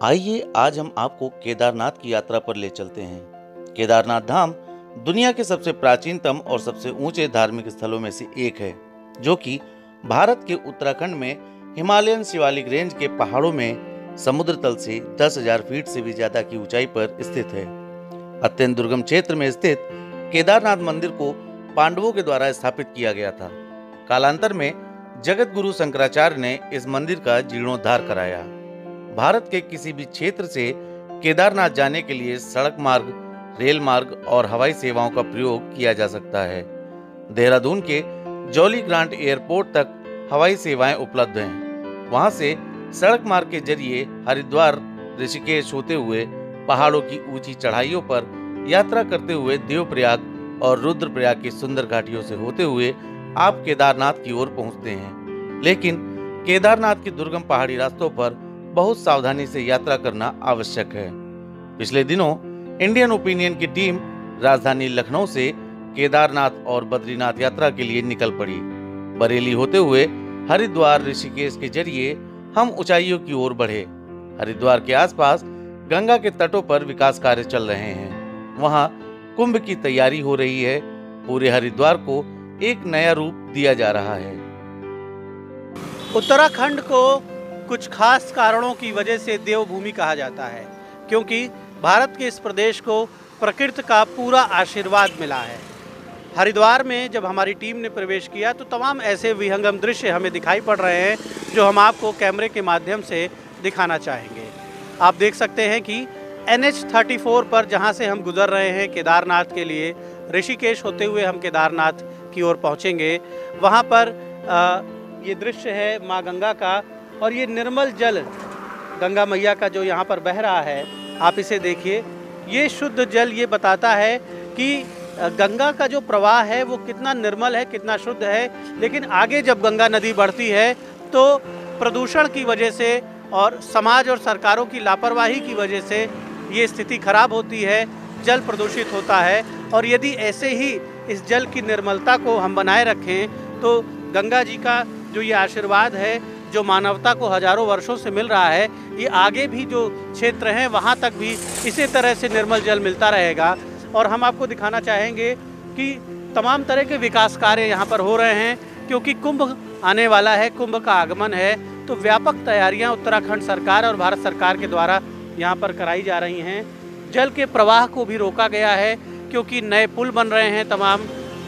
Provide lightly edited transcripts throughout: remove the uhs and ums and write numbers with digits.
आइए आज हम आपको केदारनाथ की यात्रा पर ले चलते हैं। केदारनाथ धाम दुनिया के सबसे प्राचीनतम और सबसे ऊंचे धार्मिक स्थलों में से एक है, जो कि भारत के उत्तराखंड में हिमालयन शिवालिक रेंज के पहाड़ों में समुद्र तल से 10,000 फीट से भी ज्यादा की ऊंचाई पर स्थित है। अत्यंत दुर्गम क्षेत्र में स्थित केदारनाथ मंदिर को पांडवों के द्वारा स्थापित किया गया था। कालांतर में जगत गुरु शंकराचार्य ने इस मंदिर का जीर्णोद्धार कराया। भारत के किसी भी क्षेत्र से केदारनाथ जाने के लिए सड़क मार्ग, रेल मार्ग और हवाई सेवाओं का प्रयोग किया जा सकता है। देहरादून के जॉली ग्रांट एयरपोर्ट तक हवाई सेवाएं उपलब्ध हैं। वहां से सड़क मार्ग के जरिए हरिद्वार, ऋषिकेश होते हुए पहाड़ों की ऊंची चढ़ाइयों पर यात्रा करते हुए देवप्रयाग और रुद्रप्रयाग की सुंदर घाटियों से होते हुए आप केदारनाथ की ओर पहुंचते हैं। लेकिन केदारनाथ की दुर्गम पहाड़ी रास्तों पर बहुत सावधानी से यात्रा करना आवश्यक है। पिछले दिनों इंडियन ओपिनियन की टीम राजधानी लखनऊ से केदारनाथ और बद्रीनाथ यात्रा के लिए निकल पड़ी। बरेली होते हुए हरिद्वार, ऋषिकेश के जरिए हम ऊंचाइयों की ओर बढ़े। हरिद्वार के आसपास गंगा के तटों पर विकास कार्य चल रहे हैं। वहां कुंभ की तैयारी हो रही है। पूरे हरिद्वार को एक नया रूप दिया जा रहा है। उत्तराखंड को कुछ खास कारणों की वजह से देवभूमि कहा जाता है, क्योंकि भारत के इस प्रदेश को प्रकृति का पूरा आशीर्वाद मिला है। हरिद्वार में जब हमारी टीम ने प्रवेश किया तो तमाम ऐसे विहंगम दृश्य हमें दिखाई पड़ रहे हैं, जो हम आपको कैमरे के माध्यम से दिखाना चाहेंगे। आप देख सकते हैं कि NH-34 पर जहां से हम गुजर रहे हैं केदारनाथ के लिए, ऋषिकेश होते हुए हम केदारनाथ की ओर पहुंचेंगे। वहां पर ये दृश्य है माँ गंगा का, और ये निर्मल जल गंगा मैया का जो यहाँ पर बह रहा है, आप इसे देखिए। ये शुद्ध जल ये बताता है कि गंगा का जो प्रवाह है वो कितना निर्मल है, कितना शुद्ध है। लेकिन आगे जब गंगा नदी बढ़ती है तो प्रदूषण की वजह से और समाज और सरकारों की लापरवाही की वजह से ये स्थिति खराब होती है, जल प्रदूषित होता है। और यदि ऐसे ही इस जल की निर्मलता को हम बनाए रखें तो गंगा जी का जो ये आशीर्वाद है, जो मानवता को हजारों वर्षों से मिल रहा है, ये आगे भी जो क्षेत्र हैं वहाँ तक भी इसी तरह से निर्मल जल मिलता रहेगा। और हम आपको दिखाना चाहेंगे कि तमाम तरह के विकास कार्य यहाँ पर हो रहे हैं, क्योंकि कुंभ आने वाला है, कुंभ का आगमन है। तो व्यापक तैयारियाँ उत्तराखंड सरकार और भारत सरकार के द्वारा यहाँ पर कराई जा रही हैं। जल के प्रवाह को भी रोका गया है, क्योंकि नए पुल बन रहे हैं, तमाम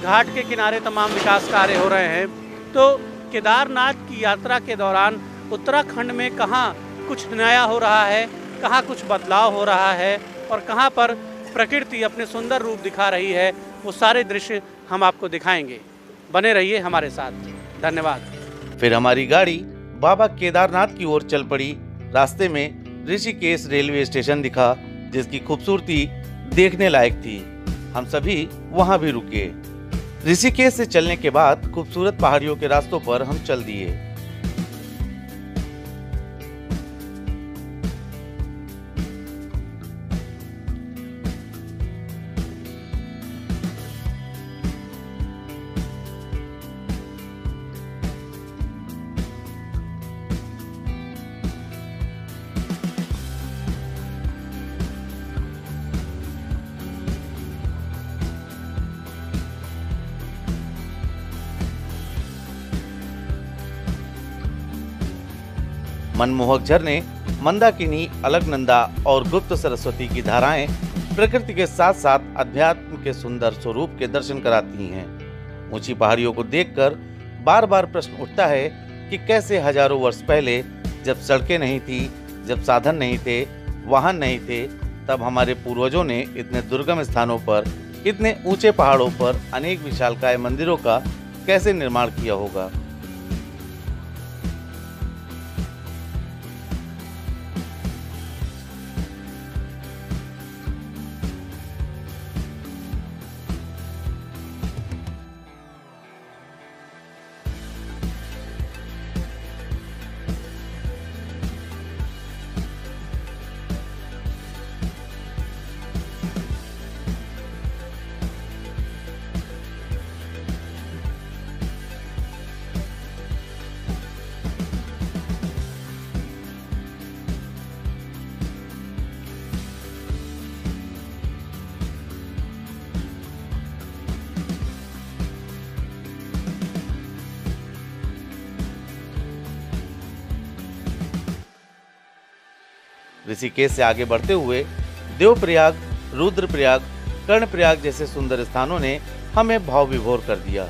घाट के किनारे तमाम विकास कार्य हो रहे हैं। तो केदारनाथ की यात्रा के दौरान उत्तराखंड में कहाँ कुछ नया हो रहा है, कहाँ कुछ बदलाव हो रहा है और कहाँ पर प्रकृति अपने सुंदर रूप दिखा रही है, वो सारे दृश्य हम आपको दिखाएंगे। बने रहिए हमारे साथ। धन्यवाद। फिर हमारी गाड़ी बाबा केदारनाथ की ओर चल पड़ी। रास्ते में ऋषिकेश रेलवे स्टेशन दिखा, जिसकी खूबसूरती देखने लायक थी। हम सभी वहां भी रुके। ऋषिकेश से चलने के बाद खूबसूरत पहाड़ियों के रास्तों पर हम चल दिए। मनमोहक झरने, मंदाकिनी, अलकनंदा और गुप्त सरस्वती की धाराएं प्रकृति के साथ साथ अध्यात्म के सुंदर स्वरूप के दर्शन कराती हैं। ऊंची पहाड़ियों को देखकर बार बार प्रश्न उठता है कि कैसे हजारों वर्ष पहले, जब सड़कें नहीं थी, जब साधन नहीं थे, वाहन नहीं थे, तब हमारे पूर्वजों ने इतने दुर्गम स्थानों पर, इतने ऊंचे पहाड़ों पर अनेक विशालकाय मंदिरों का कैसे निर्माण किया होगा। ऋषिकेश से आगे बढ़ते हुए देवप्रयाग, रुद्रप्रयाग, कर्णप्रयाग जैसे सुंदर स्थानों ने हमें भाव विभोर कर दिया।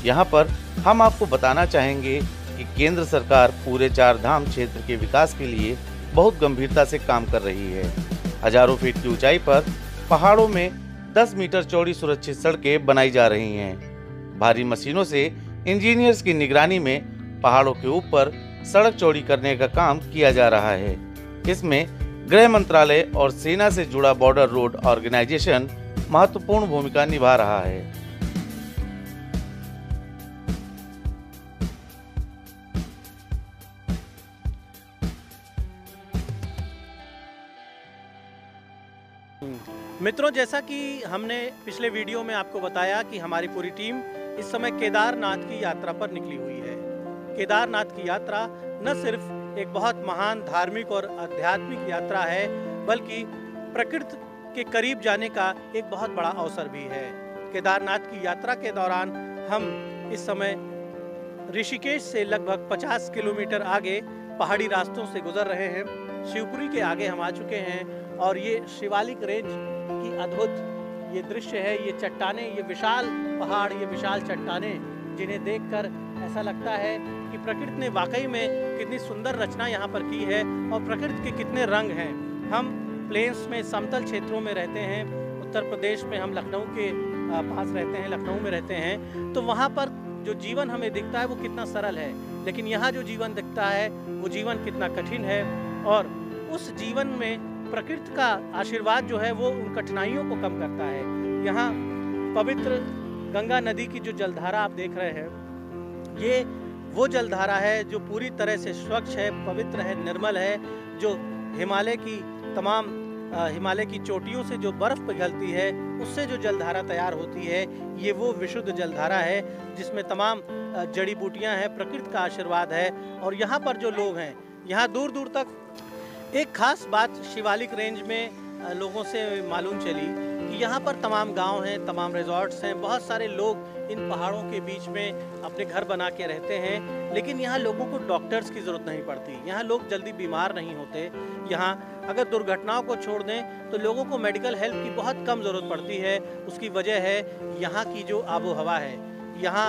यहाँ पर हम आपको बताना चाहेंगे कि केंद्र सरकार पूरे 4 धाम क्षेत्र के विकास के लिए बहुत गंभीरता से काम कर रही है। हजारों फीट की ऊंचाई पर पहाड़ों में 10 मीटर चौड़ी सुरक्षित सड़कें बनाई जा रही हैं। भारी मशीनों से इंजीनियर्स की निगरानी में पहाड़ों के ऊपर सड़क चौड़ी करने का काम किया जा रहा है। इसमें गृह मंत्रालय और सेना से जुड़ा बॉर्डर रोड ऑर्गेनाइजेशन महत्वपूर्ण भूमिका निभा रहा है। मित्रों, जैसा कि हमने पिछले वीडियो में आपको बताया कि हमारी पूरी टीम इस समय केदारनाथ की यात्रा पर निकली हुई है। केदारनाथ की यात्रा न सिर्फ एक बहुत महान धार्मिक और आध्यात्मिक यात्रा है, बल्कि प्रकृति के करीब जाने का एक बहुत बड़ा अवसर भी है। केदारनाथ की यात्रा के दौरान हम इस समय ऋषिकेश से लगभग 50 किलोमीटर आगे पहाड़ी रास्तों से गुजर रहे हैं। शिवपुरी के आगे हम आ चुके हैं और ये शिवालिक रेंज की अद्भुत ये दृश्य है। ये चट्टानें, ये विशाल पहाड़, ये विशाल चट्टानें, जिन्हें देखकर ऐसा लगता है कि प्रकृति ने वाकई में कितनी सुंदर रचना यहाँ पर की है और प्रकृति के कितने रंग हैं। हम प्लेन्स में, समतल क्षेत्रों में रहते हैं। उत्तर प्रदेश में हम लखनऊ के पास रहते हैं, लखनऊ में रहते हैं, तो वहाँ पर जो जीवन हमें दिखता है वो कितना सरल है, लेकिन यहाँ जो जीवन दिखता है वो जीवन कितना कठिन है। और उस जीवन में प्रकृति का आशीर्वाद जो है वो उन कठिनाइयों को कम करता है। यहाँ पवित्र गंगा नदी की जो जलधारा आप देख रहे हैं, ये वो जलधारा है जो पूरी तरह से स्वच्छ है, पवित्र है, निर्मल है। जो हिमालय की चोटियों से जो बर्फ पिघलती है उससे जो जलधारा तैयार होती है, ये वो विशुद्ध जलधारा है जिसमें तमाम जड़ी बूटियाँ हैं, प्रकृति का आशीर्वाद है। और यहाँ पर जो लोग हैं, यहाँ दूर दूर तक एक खास बात शिवालिक रेंज में लोगों से मालूम चली कि यहाँ पर तमाम गांव हैं, तमाम रिजॉर्ट्स हैं, बहुत सारे लोग इन पहाड़ों के बीच में अपने घर बना के रहते हैं। लेकिन यहाँ लोगों को डॉक्टर्स की ज़रूरत नहीं पड़ती, यहाँ लोग जल्दी बीमार नहीं होते। यहाँ अगर दुर्घटनाओं को छोड़ दें तो लोगों को मेडिकल हेल्प की बहुत कम ज़रूरत पड़ती है। उसकी वजह है यहाँ की जो आबो हवा है, यहाँ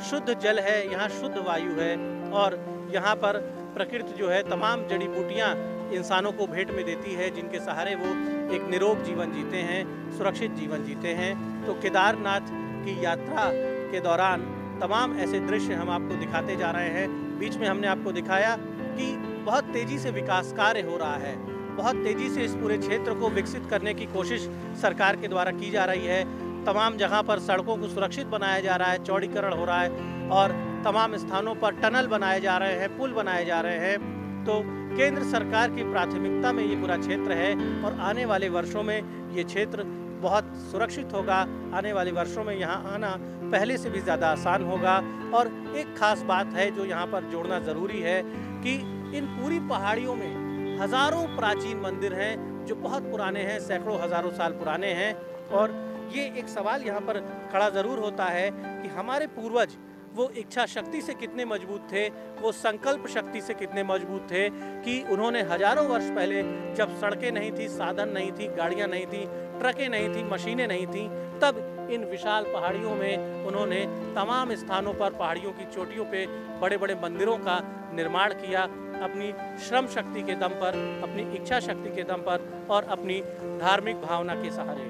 शुद्ध जल है, यहाँ शुद्ध वायु है और यहाँ पर प्रकृति जो है तमाम जड़ी बूटियाँ इंसानों को भेंट में देती है, जिनके सहारे वो एक निरोग जीवन जीते हैं, सुरक्षित जीवन जीते हैं। तो केदारनाथ की यात्रा के दौरान तमाम ऐसे दृश्य हम आपको दिखाते जा रहे हैं। बीच में हमने आपको दिखाया कि बहुत तेज़ी से विकास कार्य हो रहा है, बहुत तेज़ी से इस पूरे क्षेत्र को विकसित करने की कोशिश सरकार के द्वारा की जा रही है। तमाम जगह पर सड़कों को सुरक्षित बनाया जा रहा है, चौड़ीकरण हो रहा है और तमाम स्थानों पर टनल बनाए जा रहे हैं, पुल बनाए जा रहे हैं। तो केंद्र सरकार की प्राथमिकता में ये पूरा क्षेत्र है और आने वाले वर्षों में ये क्षेत्र बहुत सुरक्षित होगा। आने वाले वर्षों में यहाँ आना पहले से भी ज़्यादा आसान होगा। और एक खास बात है जो यहाँ पर जोड़ना ज़रूरी है कि इन पूरी पहाड़ियों में हज़ारों प्राचीन मंदिर हैं जो बहुत पुराने हैं, सैकड़ों हज़ारों साल पुराने हैं। और ये एक सवाल यहाँ पर खड़ा ज़रूर होता है कि हमारे पूर्वज वो इच्छा शक्ति से कितने मजबूत थे, वो संकल्प शक्ति से कितने मजबूत थे कि उन्होंने हजारों वर्ष पहले, जब सड़कें नहीं थी, साधन नहीं थी, गाड़ियाँ नहीं थी, ट्रकें नहीं थी, मशीनें नहीं थी, तब इन विशाल पहाड़ियों में उन्होंने तमाम स्थानों पर, पहाड़ियों की चोटियों पे बड़े बड़े मंदिरों का निर्माण किया, अपनी श्रम शक्ति के दम पर, अपनी इच्छा शक्ति के दम पर और अपनी धार्मिक भावना के सहारे।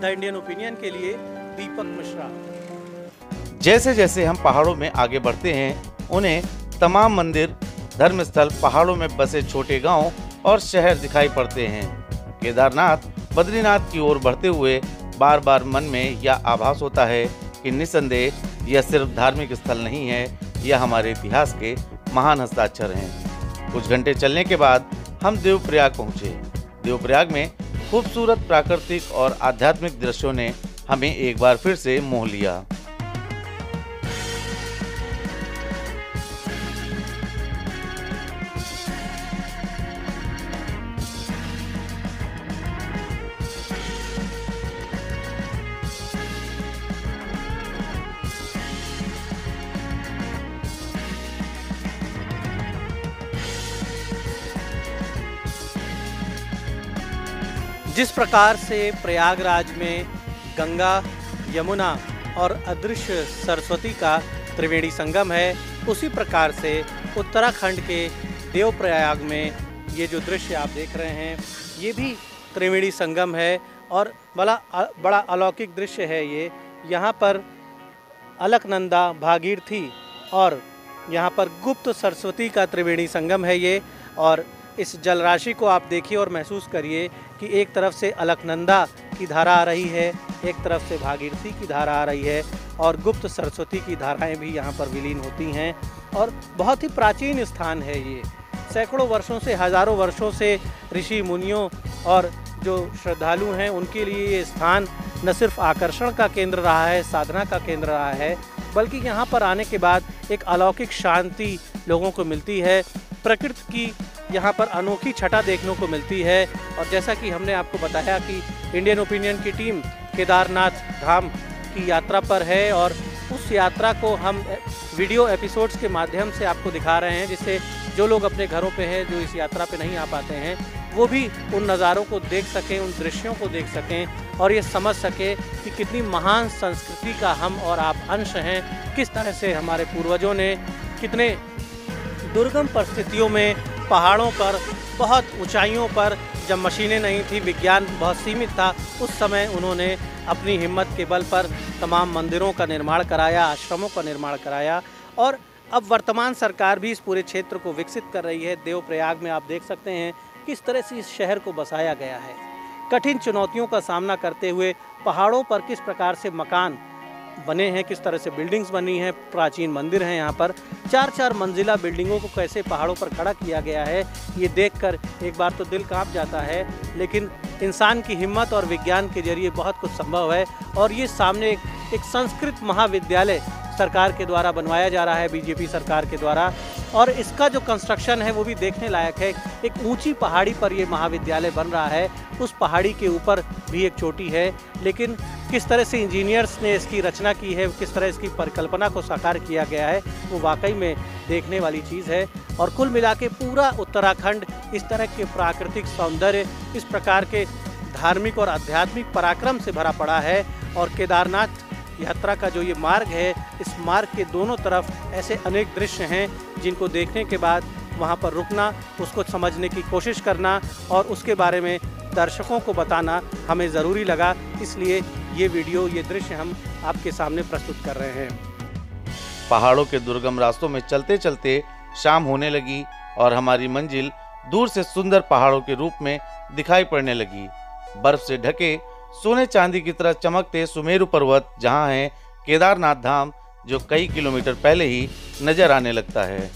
द इंडियन ओपिनियन के लिए दीपक मिश्रा। जैसे जैसे हम पहाड़ों में आगे बढ़ते हैं, उन्हें तमाम मंदिर, धर्मस्थल, पहाड़ों में बसे छोटे गांव और शहर दिखाई पड़ते हैं। केदारनाथ, बद्रीनाथ की ओर बढ़ते हुए बार बार मन में यह आभास होता है कि निस्संदेह यह सिर्फ धार्मिक स्थल नहीं है, यह हमारे इतिहास के महान हस्ताक्षर हैं। कुछ घंटे चलने के बाद हम देवप्रयाग पहुँचे। देवप्रयाग में खूबसूरत प्राकृतिक और आध्यात्मिक दृश्यों ने हमें एक बार फिर से मोह लिया। जिस प्रकार से प्रयागराज में गंगा, यमुना और अदृश्य सरस्वती का त्रिवेणी संगम है, उसी प्रकार से उत्तराखंड के देवप्रयाग में ये जो दृश्य आप देख रहे हैं ये भी त्रिवेणी संगम है और बड़ा अलौकिक दृश्य है ये। यहाँ पर अलकनंदा, भागीरथी और यहाँ पर गुप्त सरस्वती का त्रिवेणी संगम है ये। और इस जलराशि को आप देखिए और महसूस करिए कि एक तरफ से अलकनंदा की धारा आ रही है, एक तरफ से भागीरथी की धारा आ रही है और गुप्त सरस्वती की धाराएं भी यहाँ पर विलीन होती हैं। और बहुत ही प्राचीन स्थान है ये। सैकड़ों वर्षों से, हज़ारों वर्षों से ऋषि मुनियों और जो श्रद्धालु हैं उनके लिए ये स्थान न सिर्फ आकर्षण का केंद्र रहा है, साधना का केंद्र रहा है, बल्कि यहाँ पर आने के बाद एक अलौकिक शांति लोगों को मिलती है। प्रकृति की यहाँ पर अनोखी छटा देखने को मिलती है। और जैसा कि हमने आपको बताया कि इंडियन ओपिनियन की टीम केदारनाथ धाम की यात्रा पर है और उस यात्रा को हम वीडियो एपिसोड्स के माध्यम से आपको दिखा रहे हैं, जिससे जो लोग अपने घरों पे हैं, जो इस यात्रा पे नहीं आ पाते हैं, वो भी उन नज़ारों को देख सकें, उन दृश्यों को देख सकें और ये समझ सकें कि कितनी महान संस्कृति का हम और आप अंश हैं। किस तरह से हमारे पूर्वजों ने कितने दुर्गम परिस्थितियों में पहाड़ों पर, बहुत ऊंचाइयों पर, जब मशीनें नहीं थी, विज्ञान बहुत सीमित था, उस समय उन्होंने अपनी हिम्मत के बल पर तमाम मंदिरों का निर्माण कराया, आश्रमों का निर्माण कराया। और अब वर्तमान सरकार भी इस पूरे क्षेत्र को विकसित कर रही है। देवप्रयाग में आप देख सकते हैं किस तरह से इस शहर को बसाया गया है। कठिन चुनौतियों का सामना करते हुए पहाड़ों पर किस प्रकार से मकान बने हैं, किस तरह से बिल्डिंग्स बनी हैं, प्राचीन मंदिर हैं। यहाँ पर 4-4 मंजिला बिल्डिंगों को कैसे पहाड़ों पर खड़ा किया गया है, ये देखकर एक बार तो दिल कांप जाता है। लेकिन इंसान की हिम्मत और विज्ञान के जरिए बहुत कुछ संभव है। और ये सामने एक संस्कृत महाविद्यालय सरकार के द्वारा बनवाया जा रहा है, बीजेपी सरकार के द्वारा। और इसका जो कंस्ट्रक्शन है वो भी देखने लायक है। एक ऊंची पहाड़ी पर ये महाविद्यालय बन रहा है, उस पहाड़ी के ऊपर भी एक चोटी है। लेकिन किस तरह से इंजीनियर्स ने इसकी रचना की है, किस तरह इसकी परिकल्पना को साकार किया गया है, वो वाकई में देखने वाली चीज़ है। और कुल मिला के पूरा उत्तराखंड इस तरह के प्राकृतिक सौंदर्य, इस प्रकार के धार्मिक और आध्यात्मिक पराक्रम से भरा पड़ा है। और केदारनाथ यात्रा का जो ये मार्ग है, इस मार्ग के दोनों तरफ ऐसे अनेक दृश्य हैं जिनको देखने के बाद वहाँ पर रुकना, उसको समझने की कोशिश करना और उसके बारे में दर्शकों को बताना हमें ज़रूरी लगा। इसलिए ये वीडियो, ये दृश्य हम आपके सामने प्रस्तुत कर रहे हैं। पहाड़ों के दुर्गम रास्तों में चलते चलते शाम होने लगी और हमारी मंजिल दूर से सुंदर पहाड़ों के रूप में दिखाई पड़ने लगी। बर्फ से ढके सोने चांदी की तरह चमकते सुमेरु पर्वत जहाँ है केदारनाथ धाम, जो कई किलोमीटर पहले ही नजर आने लगता है।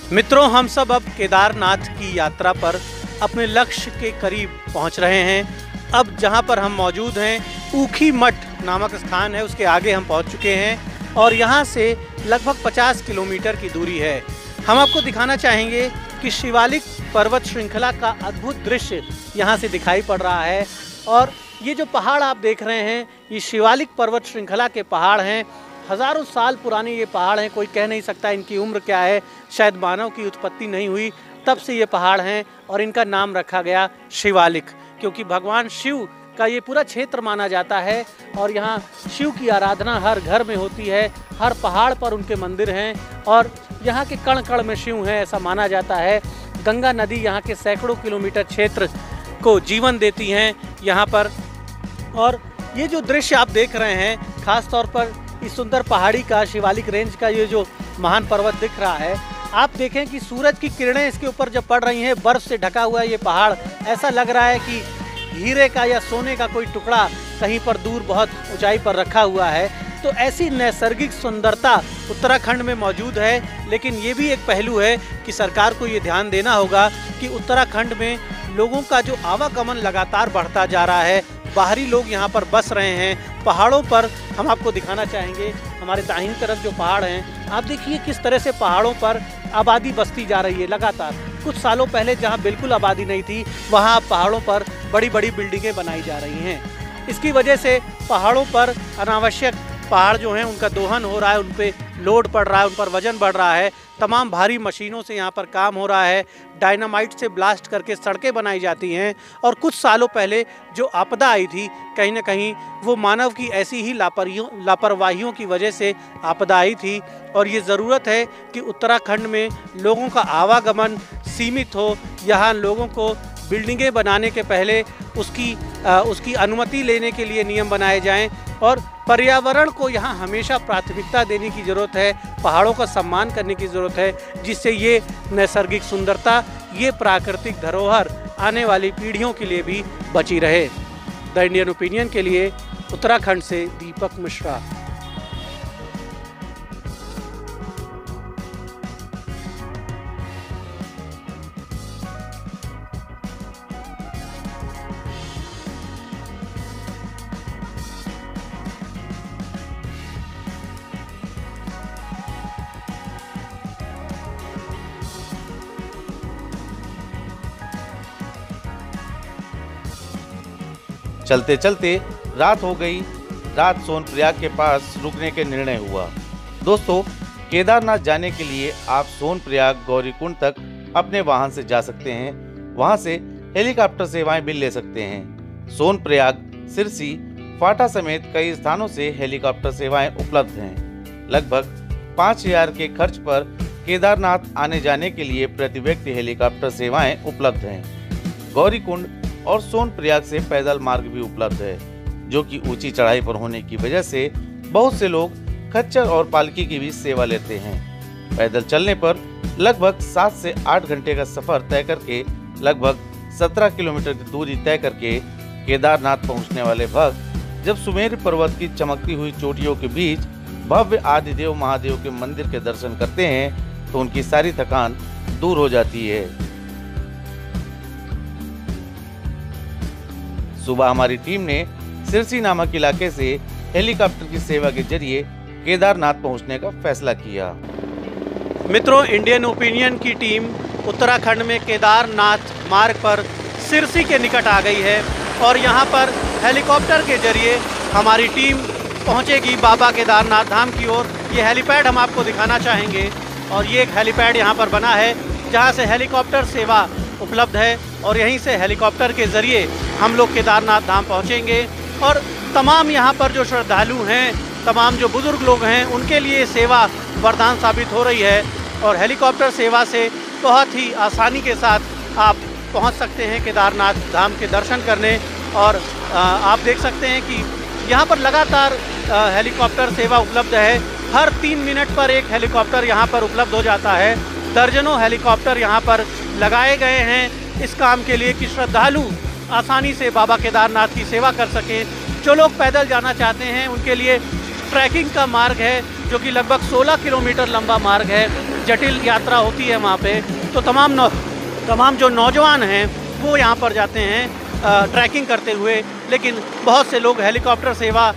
मित्रों, हम सब अब केदारनाथ की यात्रा पर अपने लक्ष्य के करीब पहुंच रहे हैं। अब जहां पर हम मौजूद हैं, ऊखी मठ नामक स्थान है, उसके आगे हम पहुंच चुके हैं और यहां से लगभग 50 किलोमीटर की दूरी है। हम आपको दिखाना चाहेंगे कि शिवालिक पर्वत श्रृंखला का अद्भुत दृश्य यहां से दिखाई पड़ रहा है। और ये जो पहाड़ आप देख रहे हैं, ये शिवालिक पर्वत श्रृंखला के पहाड़ हैं। हज़ारों साल पुराने ये पहाड़ हैं, कोई कह नहीं सकता इनकी उम्र क्या है। शायद मानव की उत्पत्ति नहीं हुई तब से ये पहाड़ हैं और इनका नाम रखा गया शिवालिक, क्योंकि भगवान शिव का ये पूरा क्षेत्र माना जाता है और यहाँ शिव की आराधना हर घर में होती है। हर पहाड़ पर उनके मंदिर हैं और यहाँ के कण कण में शिव हैं, ऐसा माना जाता है। गंगा नदी यहाँ के सैकड़ों किलोमीटर क्षेत्र को जीवन देती हैं यहाँ पर। और ये जो दृश्य आप देख रहे हैं, खास तौर पर इस सुंदर पहाड़ी का, शिवालिक रेंज का ये जो महान पर्वत दिख रहा है, आप देखें कि सूरज की किरणें इसके ऊपर जब पड़ रही हैं, बर्फ से ढका हुआ है ये पहाड़, ऐसा लग रहा है कि हीरे का या सोने का कोई टुकड़ा कहीं पर दूर बहुत ऊंचाई पर रखा हुआ है। तो ऐसी नैसर्गिक सुंदरता उत्तराखंड में मौजूद है। लेकिन ये भी एक पहलू है कि सरकार को ये ध्यान देना होगा कि उत्तराखंड में लोगों का जो आवागमन लगातार बढ़ता जा रहा है, बाहरी लोग यहाँ पर बस रहे हैं। पहाड़ों पर हम आपको दिखाना चाहेंगे, हमारे दाहिनी तरफ जो पहाड़ हैं, आप देखिए किस तरह से पहाड़ों पर आबादी बसती जा रही है लगातार। कुछ सालों पहले जहां बिल्कुल आबादी नहीं थी, वहां अब पहाड़ों पर बड़ी बड़ी बिल्डिंगें बनाई जा रही हैं। इसकी वजह से पहाड़ों पर अनावश्यक पहाड़ जो हैं उनका दोहन हो रहा है, उन पे लोड पड़ रहा है, उन पर वजन बढ़ रहा है। तमाम भारी मशीनों से यहाँ पर काम हो रहा है। डायनामाइट से ब्लास्ट करके सड़कें बनाई जाती हैं। और कुछ सालों पहले जो आपदा आई थी, कहीं ना कहीं वो मानव की ऐसी ही लापरवाहियों की वजह से आपदा आई थी। और ये ज़रूरत है कि उत्तराखंड में लोगों का आवागमन सीमित हो। यहाँ लोगों को बिल्डिंगें बनाने के पहले उसकी अनुमति लेने के लिए नियम बनाए जाएं। और पर्यावरण को यहाँ हमेशा प्राथमिकता देने की ज़रूरत है, पहाड़ों का सम्मान करने की ज़रूरत है, जिससे ये नैसर्गिक सुंदरता, ये प्राकृतिक धरोहर आने वाली पीढ़ियों के लिए भी बची रहे। द इंडियन ओपिनियन के लिए उत्तराखंड से दीपक मिश्रा। चलते चलते रात हो गई। रात सोनप्रयाग के पास रुकने के निर्णय हुआ। दोस्तों, केदारनाथ जाने के लिए आप सोनप्रयाग गौरीकुंड तक अपने वाहन से जा सकते हैं। वहां से हेलीकॉप्टर सेवाएं भी ले सकते हैं। सोनप्रयाग, सिरसी, फाटा समेत कई स्थानों से हेलीकॉप्टर सेवाएं उपलब्ध हैं। लगभग 5,000 के खर्च पर केदारनाथ आने जाने के लिए प्रति व्यक्ति हेलीकॉप्टर सेवाएं उपलब्ध हैं। गौरीकुंड और सोनप्रयाग से पैदल मार्ग भी उपलब्ध है, जो कि ऊंची चढ़ाई पर होने की वजह से बहुत से लोग खच्चर और पालकी की भी सेवा लेते हैं। पैदल चलने पर लगभग 7 से 8 घंटे का सफर तय करके लगभग 17 किलोमीटर की दूरी तय करके केदारनाथ पहुंचने वाले भक्त जब सुमेर पर्वत की चमकती हुई चोटियों के बीच भव्य आदिदेव महादेव के मंदिर के दर्शन करते हैं तो उनकी सारी थकान दूर हो जाती है। सुबह हमारी टीम ने सिरसी नामक इलाके से हेलीकॉप्टर की सेवा के जरिए केदारनाथ पहुंचने का फैसला किया। मित्रों, इंडियन ओपिनियन की टीम उत्तराखंड में केदारनाथ मार्ग पर सिरसी के निकट आ गई है और यहाँ पर हेलीकॉप्टर के जरिए हमारी टीम पहुँचेगी बाबा केदारनाथ धाम की ओर। ये हेलीपैड हम आपको दिखाना चाहेंगे और ये एक हेलीपैड यहाँ पर बना है जहाँ से हेलीकॉप्टर सेवा उपलब्ध है और यहीं से हेलीकॉप्टर के ज़रिए हम लोग केदारनाथ धाम पहुँचेंगे। और तमाम यहाँ पर जो श्रद्धालु हैं, तमाम जो बुज़ुर्ग लोग हैं, उनके लिए सेवा वरदान साबित हो रही है और हेलीकॉप्टर सेवा से बहुत ही आसानी के साथ आप पहुँच सकते हैं केदारनाथ धाम के दर्शन करने। और आप देख सकते हैं कि यहाँ पर लगातार हेलीकॉप्टर सेवा उपलब्ध है। हर 3 मिनट पर एक हेलीकॉप्टर यहाँ पर उपलब्ध हो जाता है। दर्जनों हेलीकॉप्टर यहाँ पर लगाए गए हैं इस काम के लिए कि श्रद्धालु आसानी से बाबा केदारनाथ की सेवा कर सकें। जो लोग पैदल जाना चाहते हैं उनके लिए ट्रैकिंग का मार्ग है जो कि लगभग 16 किलोमीटर लंबा मार्ग है। जटिल यात्रा होती है वहाँ पे, तो तमाम जो नौजवान हैं वो यहाँ पर जाते हैं ट्रैकिंग करते हुए, लेकिन बहुत से लोग हेलीकॉप्टर सेवा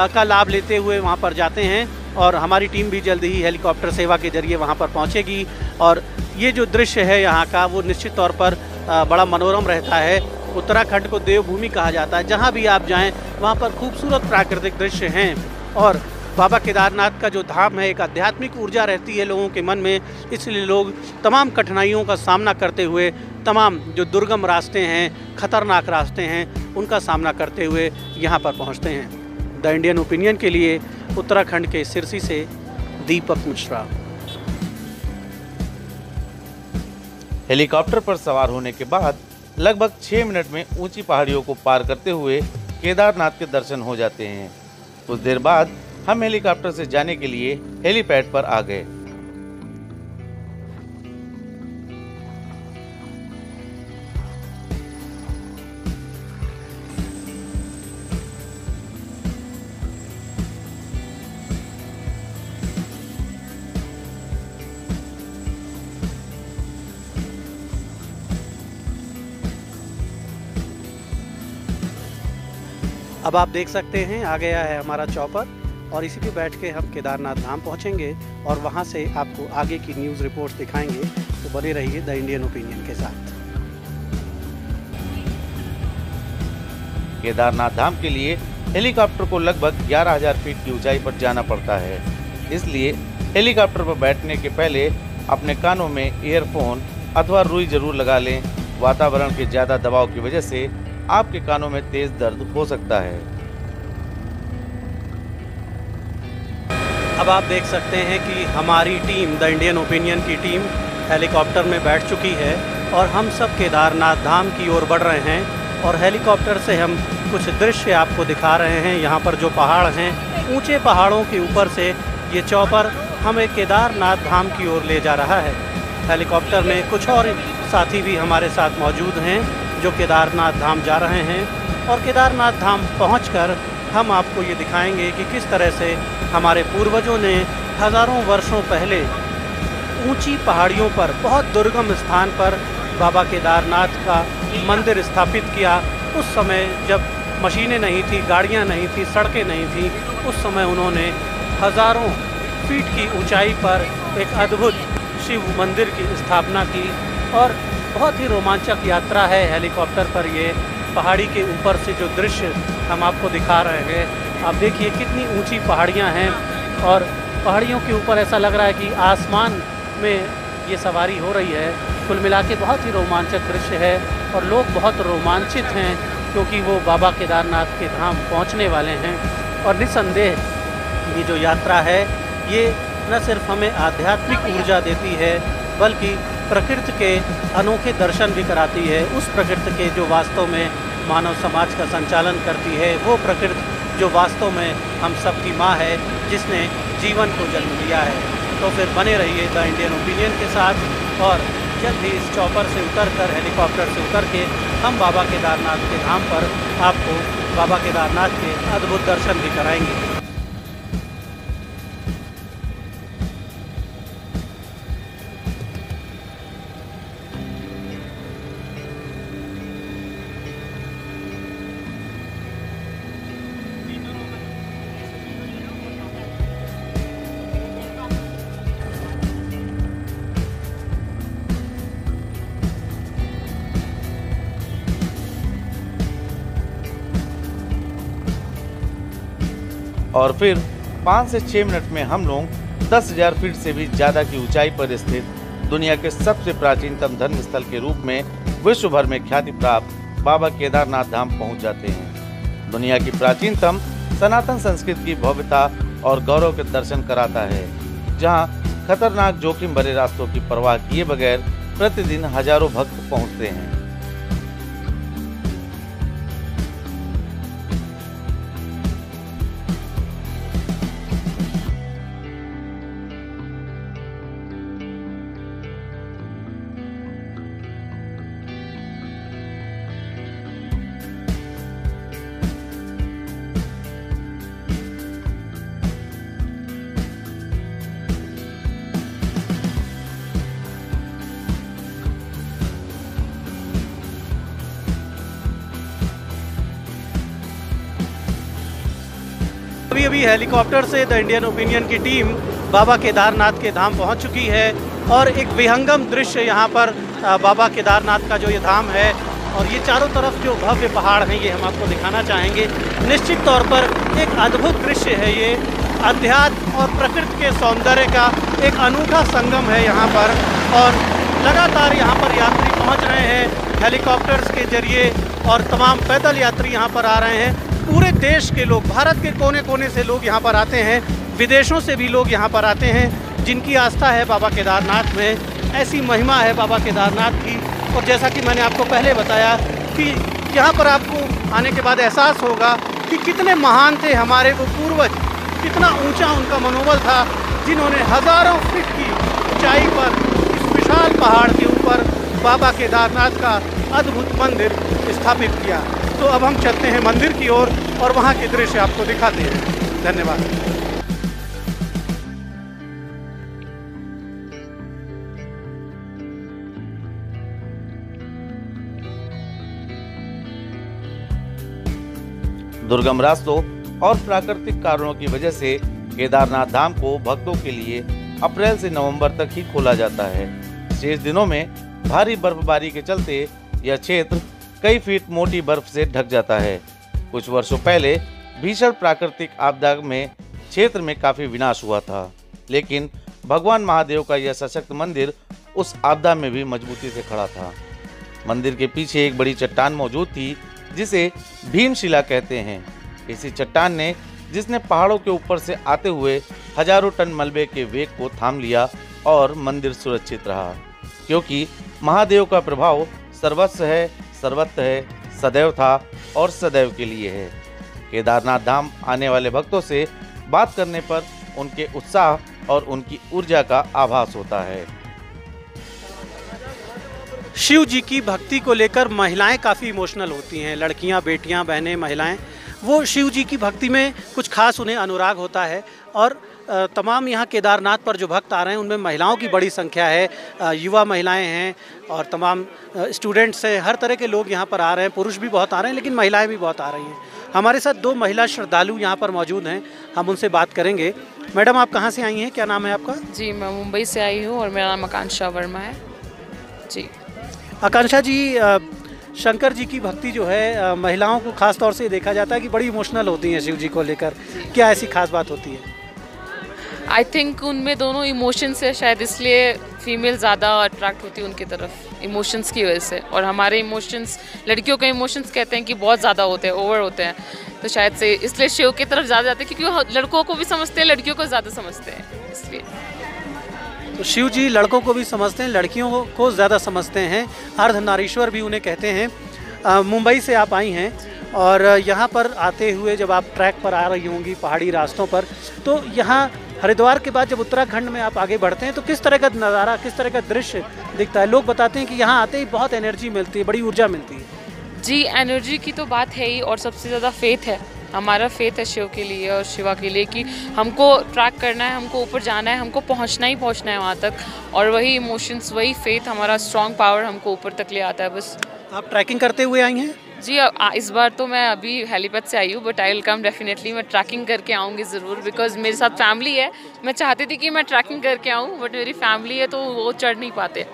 का लाभ लेते हुए वहाँ पर जाते हैं। और हमारी टीम भी जल्द ही हेलीकॉप्टर सेवा के जरिए वहाँ पर पहुँचेगी। और ये जो दृश्य है यहाँ का, वो निश्चित तौर पर बड़ा मनोरम रहता है। उत्तराखंड को देवभूमि कहा जाता है। जहाँ भी आप जाएं वहाँ पर खूबसूरत प्राकृतिक दृश्य हैं। और बाबा केदारनाथ का जो धाम है, एक आध्यात्मिक ऊर्जा रहती है लोगों के मन में, इसलिए लोग तमाम कठिनाइयों का सामना करते हुए, तमाम जो दुर्गम रास्ते हैं, खतरनाक रास्ते हैं, उनका सामना करते हुए यहाँ पर पहुँचते हैं। द इंडियन ओपिनियन के लिए उत्तराखंड के सिरसी से दीपक मिश्रा। हेलीकॉप्टर पर सवार होने के बाद लगभग 6 मिनट में ऊंची पहाड़ियों को पार करते हुए केदारनाथ के दर्शन हो जाते हैं। कुछ देर बाद हम हेलीकॉप्टर से जाने के लिए हेलीपैड पर आ गए। अब आप देख सकते हैं आ गया है हमारा चॉपर और इसी पे बैठ के हम केदारनाथ धाम पहुंचेंगे और वहां से आपको आगे की न्यूज़ रिपोर्ट्स दिखाएंगे। तो बने रहिए द इंडियन ओपिनियन के साथ। केदारनाथ धाम के लिए हेलीकॉप्टर को लगभग 11,000 फीट की ऊंचाई पर जाना पड़ता है। इसलिए हेलीकॉप्टर पर बैठने के पहले अपने कानों में ईयरफोन अथवा रुई जरूर लगा लें। वातावरण के ज़्यादा दबाव की वजह से आपके कानों में तेज दर्द हो सकता है। अब आप देख सकते हैं कि हमारी टीम, द इंडियन ओपिनियन की टीम हेलीकॉप्टर में बैठ चुकी है और हम सब केदारनाथ धाम की ओर बढ़ रहे हैं। और हेलीकॉप्टर से हम कुछ दृश्य आपको दिखा रहे हैं। यहाँ पर जो पहाड़ हैं, ऊंचे पहाड़ों के ऊपर से ये चॉपर हमें केदारनाथ धाम की ओर ले जा रहा है। हेलीकॉप्टर में कुछ और साथी भी हमारे साथ मौजूद हैं जो केदारनाथ धाम जा रहे हैं। और केदारनाथ धाम पहुंचकर हम आपको ये दिखाएंगे कि किस तरह से हमारे पूर्वजों ने हज़ारों वर्षों पहले ऊंची पहाड़ियों पर, बहुत दुर्गम स्थान पर बाबा केदारनाथ का मंदिर स्थापित किया। उस समय जब मशीनें नहीं थी, गाड़ियां नहीं थी, सड़कें नहीं थी, उस समय उन्होंने हज़ारों फीट की ऊंचाई पर एक अद्भुत शिव मंदिर की स्थापना की। और बहुत ही रोमांचक यात्रा है हेलीकॉप्टर पर। ये पहाड़ी के ऊपर से जो दृश्य हम आपको दिखा रहे हैं, आप देखिए कितनी ऊंची पहाड़ियां हैं और पहाड़ियों के ऊपर ऐसा लग रहा है कि आसमान में ये सवारी हो रही है। कुल मिला के बहुत ही रोमांचक दृश्य है और लोग बहुत रोमांचित हैं क्योंकि वो बाबा केदारनाथ के धाम पहुंचने वाले हैं। और निस्संदेह ये जो यात्रा है, ये न सिर्फ हमें आध्यात्मिक ऊर्जा देती है बल्कि प्रकृति के अनोखे दर्शन भी कराती है। उस प्रकृति के जो वास्तव में मानव समाज का संचालन करती है, वो प्रकृति जो वास्तव में हम सबकी माँ है, जिसने जीवन को जन्म दिया है। तो फिर बने रहिए द इंडियन ओपिनियन के साथ और जल्द ही इस चॉपर से उतरकर, हेलीकॉप्टर से उतर के हम बाबा केदारनाथ के धाम पर आपको बाबा केदारनाथ के अद्भुत दर्शन भी कराएंगे। और फिर 5 से 6 मिनट में हम लोग 10,000 फीट से भी ज़्यादा की ऊंचाई पर स्थित दुनिया के सबसे प्राचीनतम धर्म स्थल के रूप में विश्व भर में ख्याति प्राप्त बाबा केदारनाथ धाम पहुंच जाते हैं। दुनिया की प्राचीनतम सनातन संस्कृति की भव्यता और गौरव के दर्शन कराता है, जहां खतरनाक जोखिम भरे रास्तों की परवाह किए बगैर प्रतिदिन हजारों भक्त पहुंचते हैं। अभी अभी हेलीकॉप्टर से द इंडियन ओपिनियन की टीम बाबा केदारनाथ के धाम पहुंच चुकी है और एक विहंगम दृश्य यहाँ पर बाबा केदारनाथ का जो ये धाम है और ये चारों तरफ जो भव्य पहाड़ हैं, ये हम आपको दिखाना चाहेंगे। निश्चित तौर पर एक अद्भुत दृश्य है ये। अध्यात्म और प्रकृति के सौंदर्य का एक अनूठा संगम है यहाँ पर और लगातार यहाँ पर यात्री पहुँच रहे हैं हेलीकॉप्टर्स के जरिए और तमाम पैदल यात्री यहाँ पर आ रहे हैं। पूरे देश के लोग, भारत के कोने कोने से लोग यहाँ पर आते हैं, विदेशों से भी लोग यहाँ पर आते हैं जिनकी आस्था है बाबा केदारनाथ में। ऐसी महिमा है बाबा केदारनाथ की। और जैसा कि मैंने आपको पहले बताया कि यहाँ पर आपको आने के बाद एहसास होगा कि कितने महान थे हमारे वो पूर्वज, कितना ऊंचा उनका मनोबल था, जिन्होंने हज़ारों फीट की ऊंचाई पर इस विशाल पहाड़ के ऊपर बाबा केदारनाथ का अद्भुत मंदिर स्थापित किया। तो अब हम चलते हैं मंदिर की ओर और वहाँ के दृश्य आपको दिखाते हैं। धन्यवाद। दुर्गम रास्तों और प्राकृतिक कारणों की वजह से केदारनाथ धाम को भक्तों के लिए अप्रैल से नवंबर तक ही खोला जाता है। शेष दिनों में भारी बर्फबारी के चलते यह क्षेत्र कई फीट मोटी बर्फ से ढक जाता है। कुछ वर्षों पहले भीषण प्राकृतिक आपदा में क्षेत्र में काफी विनाश हुआ था, लेकिन भगवान महादेव का यह सशक्त मंदिर उस आपदा में भी मजबूती से खड़ा था। मंदिर के पीछे एक बड़ी चट्टान मौजूद थी जिसे भीमशिला कहते हैं। इसी चट्टान ने जिसने पहाड़ों के ऊपर से आते हुए हजारों टन मलबे के वेग को थाम लिया और मंदिर सुरक्षित रहा, क्योंकि महादेव का प्रभाव सर्वस्व है, सर्वत्र है, सदैव था और सदैव के लिए है। केदारनाथ धाम आने वाले भक्तों से बात करने पर उनके उत्साह और उनकी ऊर्जा का आभास होता है। शिव जी की भक्ति को लेकर महिलाएं काफ़ी इमोशनल होती हैं। लड़कियां, बेटियां, बहनें, महिलाएं, वो शिव जी की भक्ति में कुछ खास उन्हें अनुराग होता है। और तमाम यहाँ केदारनाथ पर जो भक्त आ रहे हैं उनमें महिलाओं की बड़ी संख्या है, युवा महिलाएं हैं और तमाम स्टूडेंट्स हैं। हर तरह के लोग यहाँ पर आ रहे हैं, पुरुष भी बहुत आ रहे हैं लेकिन महिलाएं भी बहुत आ रही हैं। हमारे साथ 2 महिला श्रद्धालु यहाँ पर मौजूद हैं, हम उनसे बात करेंगे। मैडम, आप कहाँ से आई हैं, क्या नाम है आपका? जी, मैं मुंबई से आई हूँ और मेरा नाम आकांक्षा वर्मा है। जी, आकांक्षा जी, शंकर जी की भक्ति जो है महिलाओं को खास तौर से देखा जाता है कि बड़ी इमोशनल होती हैं शिव जी को लेकर, क्या ऐसी खास बात होती है? आई थिंक उनमें दोनों इमोशंस है, शायद इसलिए फीमेल ज़्यादा अट्रैक्ट होती है उनकी तरफ इमोशंस की वजह से। और हमारे इमोशंस, लड़कियों के इमोशंस कहते हैं कि बहुत ज़्यादा होते हैं, ओवर होते हैं, तो शायद से इसलिए शिव की तरफ ज़्यादा जाते हैं, क्योंकि वो लड़कों को भी समझते हैं, लड़कियों को ज़्यादा समझते हैं, इसलिए। तो शिव जी लड़कों को भी समझते हैं, लड़कियों को ज़्यादा समझते हैं, अर्धनारीश्वर भी उन्हें कहते हैं। मुंबई से आप आई हैं और यहाँ पर आते हुए जब आप ट्रैक पर आ रही होंगी पहाड़ी रास्तों पर, तो यहाँ हरिद्वार के बाद जब उत्तराखंड में आप आगे बढ़ते हैं तो किस तरह का नज़ारा, किस तरह का दृश्य दिखता है? लोग बताते हैं कि यहाँ आते ही बहुत एनर्जी मिलती है, बड़ी ऊर्जा मिलती है। जी, एनर्जी की तो बात है ही, और सबसे ज़्यादा फेथ है। हमारा फेथ है शिव के लिए और शिवा के लिए कि हमको ट्रैक करना है, हमको ऊपर जाना है, हमको पहुंचना ही पहुंचना है वहां तक। और वही इमोशंस, वही फेथ, हमारा स्ट्रॉन्ग पावर हमको ऊपर तक ले आता है बस। आप ट्रैकिंग करते हुए आई हैं? जी, इस बार तो मैं अभी हेलीपैड से आई हूँ, but I will come definitely. मैं ट्रैकिंग करके आऊँगी ज़रूर, बिकॉज मेरे साथ फैमिली है। मैं चाहती थी कि मैं ट्रैकिंग करके आऊँ, बट मेरी फैमिली है तो वो चढ़ नहीं पाते,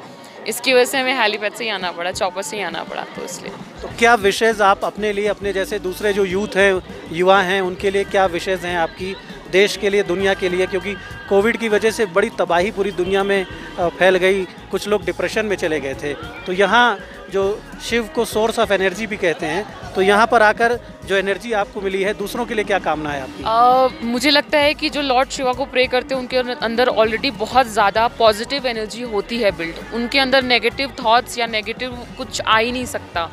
इसकी वजह से हमें हेलीपैड से ही आना पड़ा, चॉपर से ही आना पड़ा, तो इसलिए। तो क्या विशेष आप अपने लिए, अपने जैसे दूसरे जो यूथ हैं, युवा हैं, उनके लिए क्या विशेष हैं आपकी, देश के लिए, दुनिया के लिए? क्योंकि कोविड की वजह से बड़ी तबाही पूरी दुनिया में फैल गई, कुछ लोग डिप्रेशन में चले गए थे, तो यहाँ जो शिव को सोर्स ऑफ एनर्जी भी कहते हैं, तो यहाँ पर आकर जो एनर्जी आपको मिली है, दूसरों के लिए क्या कामना है आपकी? मुझे लगता है कि जो लॉर्ड शिवा को प्रे करते हैं उनके अंदर ऑलरेडी बहुत ज़्यादा पॉजिटिव एनर्जी होती है बिल्ड। उनके अंदर नेगेटिव थॉट्स या नेगेटिव कुछ आ ही नहीं सकता।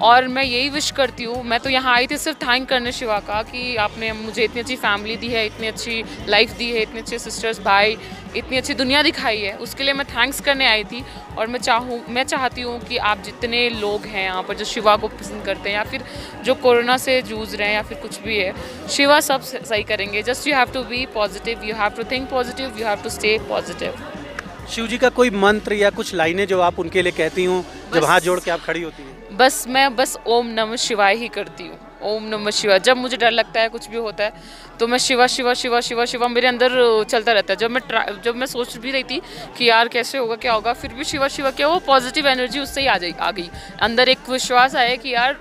और मैं यही विश करती हूँ, मैं तो यहाँ आई थी सिर्फ थैंक करने शिवा का कि आपने मुझे इतनी अच्छी फैमिली दी है, इतनी अच्छी लाइफ दी है, इतने अच्छे सिस्टर्स, भाई, इतनी अच्छी दुनिया दिखाई है, उसके लिए मैं थैंक्स करने आई थी। और मैं चाहती हूँ कि आप जितने लोग हैं यहाँ पर जो शिवा को पसंद करते हैं या फिर जो कोरोना से जूझ रहे हैं या फिर कुछ भी है, शिवा सब सही करेंगे। Just you have to be positive, you have to think positive, you have to stay positive. Shiv ji का कोई मंत्र या कुछ लाइनें जो आप उनके लिए कहती हूँ जब हाथ जोड़ के आप खड़ी होती हैं? मैं बस ओम नमः शिवाय ही करती हूँ। ओम नमः शिवाय। जब मुझे डर लगता है, कुछ भी होता है, तो मैं शिवा शिवा शिवा शिवा शिवा मेरे अंदर चलता रहता है। जब मैं सोच भी रही थी कि यार कैसे होगा, क्या होगा, फिर भी शिवा शिवा क्या, वो पॉजिटिव एनर्जी उससे ही आ गई अंदर, एक विश्वास आया कि यार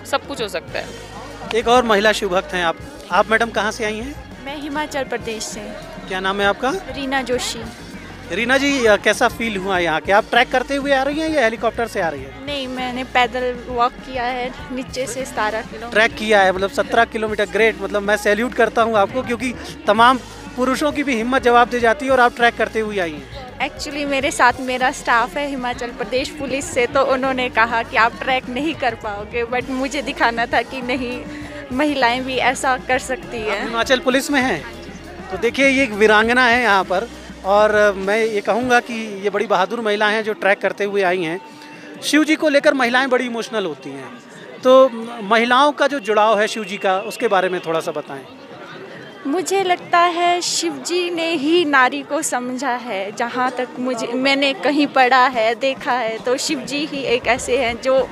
सब कुछ हो सकता है। एक और महिला शिव भक्त हैं आप मैडम कहाँ से आई हैं? मैं हिमाचल प्रदेश से। क्या नाम है आपका? रीना जोशी। रीना जी, कैसा फील हुआ यहाँ के? आप ट्रैक करते हुए आ रही हैं या हेलीकॉप्टर से आ रही है? नहीं, मैंने पैदल वॉक किया है नीचे से 17 किलोमीटर ट्रैक किया है, मतलब 17 किलोमीटर। ग्रेट, मतलब मैं सैल्यूट करता हूँ आपको, क्योंकि तमाम पुरुषों की भी हिम्मत जवाब दे जाती है और आप ट्रैक करते हुए आई हैं। एक्चुअली मेरे साथ मेरा स्टाफ है हिमाचल प्रदेश पुलिस से, तो उन्होंने कहा कि आप ट्रैक नहीं कर पाओगे, बट मुझे दिखाना था कि नहीं, महिलाएं भी ऐसा कर सकती है। हिमाचल पुलिस में हैं, तो देखिए ये एक वीरांगना है यहाँ पर, और मैं ये कहूँगा कि ये बड़ी बहादुर महिला हैं जो ट्रैक करते हुए आई हैं। शिव जी को लेकर महिलाएं बड़ी इमोशनल होती हैं, तो महिलाओं का जो जुड़ाव है शिव जी का, उसके बारे में थोड़ा सा बताएं। मुझे लगता है शिव जी ने ही नारी को समझा है, जहाँ तक मैंने कहीं पढ़ा है, देखा है, तो शिव जी ही एक ऐसे हैं जो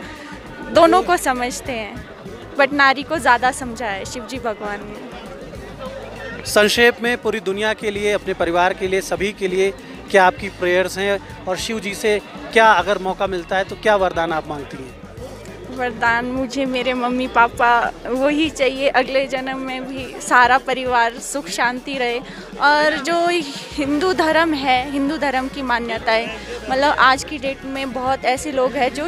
दोनों को समझते हैं, बट नारी को ज़्यादा समझा है शिव जी भगवान ने। संक्षेप में पूरी दुनिया के लिए, अपने परिवार के लिए, सभी के लिए क्या आपकी प्रेयर्स हैं और शिव जी से क्या अगर मौका मिलता है तो क्या वरदान आप मांगती हैं? वरदान मुझे मेरे मम्मी पापा वही चाहिए, अगले जन्म में भी सारा परिवार सुख शांति रहे। और जो हिंदू धर्म है, हिंदू धर्म की मान्यताएं, मतलब आज की डेट में बहुत ऐसे लोग हैं जो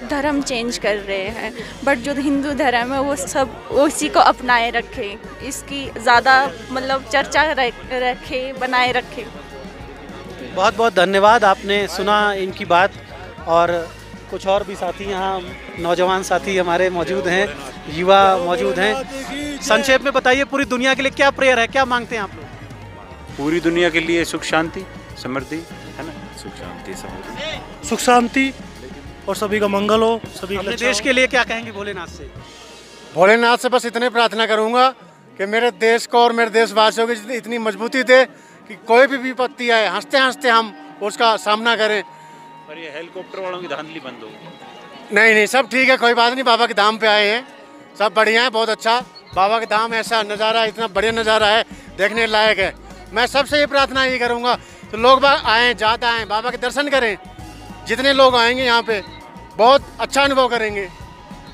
धर्म चेंज कर रहे हैं, बट जो हिंदू धर्म है वो सब उसी को अपनाए रखे, इसकी ज़्यादा मतलब चर्चा रखे, बनाए रखे। बहुत बहुत धन्यवाद, आपने सुना इनकी बात। और कुछ और भी साथी यहाँ, नौजवान साथी हमारे मौजूद हैं, युवा मौजूद हैं। संक्षेप में बताइए, पूरी दुनिया के लिए क्या प्रेयर है, क्या मांगते हैं आप लोग? पूरी दुनिया के लिए सुख शांति समृद्धि, है ना? सुख शांति समृद्धि, सुख शांति और सभी का मंगल हो, सभी अपने देश के लिए क्या कहेंगे भोलेनाथ से? भोलेनाथ से बस इतने प्रार्थना करूंगा कि मेरे देश को और मेरे देशवासियों की इतनी मजबूती दे कि कोई भी विपत्ति आए हंसते हंसते हम उसका सामना करें। पर ये हेलीकॉप्टर वालों की धांधली बंद हो। नहीं, सब ठीक है, कोई बात नहीं। बाबा के धाम पे आए हैं, सब बढ़िया है, बहुत अच्छा। बाबा के धाम ऐसा नज़ारा, इतना बढ़िया नज़ारा है, देखने लायक है। मैं सबसे ये प्रार्थना यही करूँगा तो लोग आएँ, ज़्यादा आएँ, बाबा के दर्शन करें। जितने लोग आएंगे यहाँ पे बहुत अच्छा अनुभव करेंगे।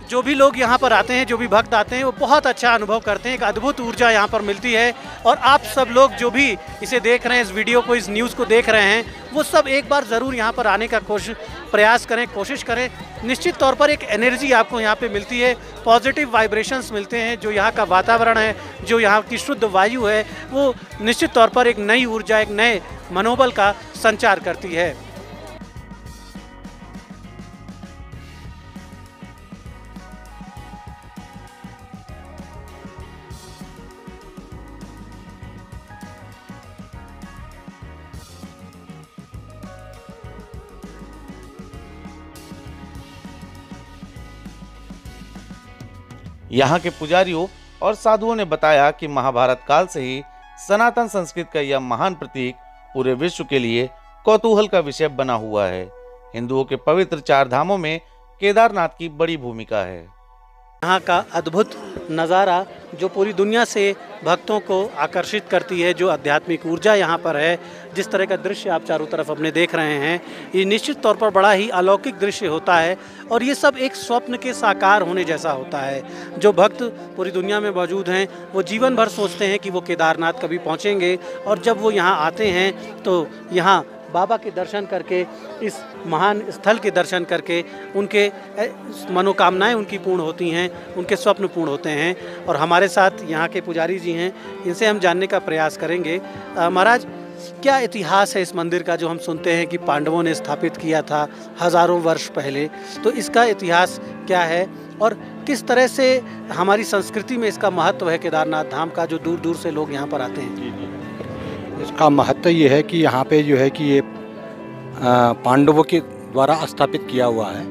जो भी लोग यहाँ पर आते हैं, जो भी भक्त आते हैं, वो बहुत अच्छा अनुभव करते हैं। एक अद्भुत ऊर्जा यहाँ पर मिलती है। और आप सब लोग जो भी इसे देख रहे हैं, इस वीडियो को, इस न्यूज़ को देख रहे हैं, वो सब एक बार ज़रूर यहाँ पर आने का प्रयास करें, कोशिश करें। निश्चित तौर पर एक एनर्जी आपको यहाँ पे मिलती है, पॉजिटिव वाइब्रेशंस मिलते हैं। जो यहाँ का वातावरण है, जो यहाँ की शुद्ध वायु है, वो निश्चित तौर पर एक नई ऊर्जा, एक नए मनोबल का संचार करती है। यहाँ के पुजारियों और साधुओं ने बताया कि महाभारत काल से ही सनातन संस्कृत का यह महान प्रतीक पूरे विश्व के लिए कौतूहल का विषय बना हुआ है। हिंदुओं के पवित्र 4 धामों में केदारनाथ की बड़ी भूमिका है। यहाँ का अद्भुत नज़ारा जो पूरी दुनिया से भक्तों को आकर्षित करती है, जो आध्यात्मिक ऊर्जा यहाँ पर है, जिस तरह का दृश्य आप चारों तरफ अपने देख रहे हैं, ये निश्चित तौर पर बड़ा ही अलौकिक दृश्य होता है। और ये सब एक स्वप्न के साकार होने जैसा होता है। जो भक्त पूरी दुनिया में मौजूद हैं, वो जीवन भर सोचते हैं कि वो केदारनाथ कभी पहुँचेंगे। और जब वो यहाँ आते हैं तो यहाँ बाबा के दर्शन करके, इस महान स्थल के दर्शन करके उनके मनोकामनाएं उनकी पूर्ण होती हैं, उनके स्वप्न पूर्ण होते हैं। और हमारे साथ यहाँ के पुजारी जी हैं, इनसे हम जानने का प्रयास करेंगे। महाराज, क्या इतिहास है इस मंदिर का, जो हम सुनते हैं कि पांडवों ने स्थापित किया था हज़ारों वर्ष पहले? तो इसका इतिहास क्या है और किस तरह से हमारी संस्कृति में इसका महत्व है केदारनाथ धाम का, जो दूर दूर से लोग यहाँ पर आते हैं? इसका महत्व ये है कि यहाँ पे जो है कि ये पांडवों के द्वारा स्थापित किया हुआ है।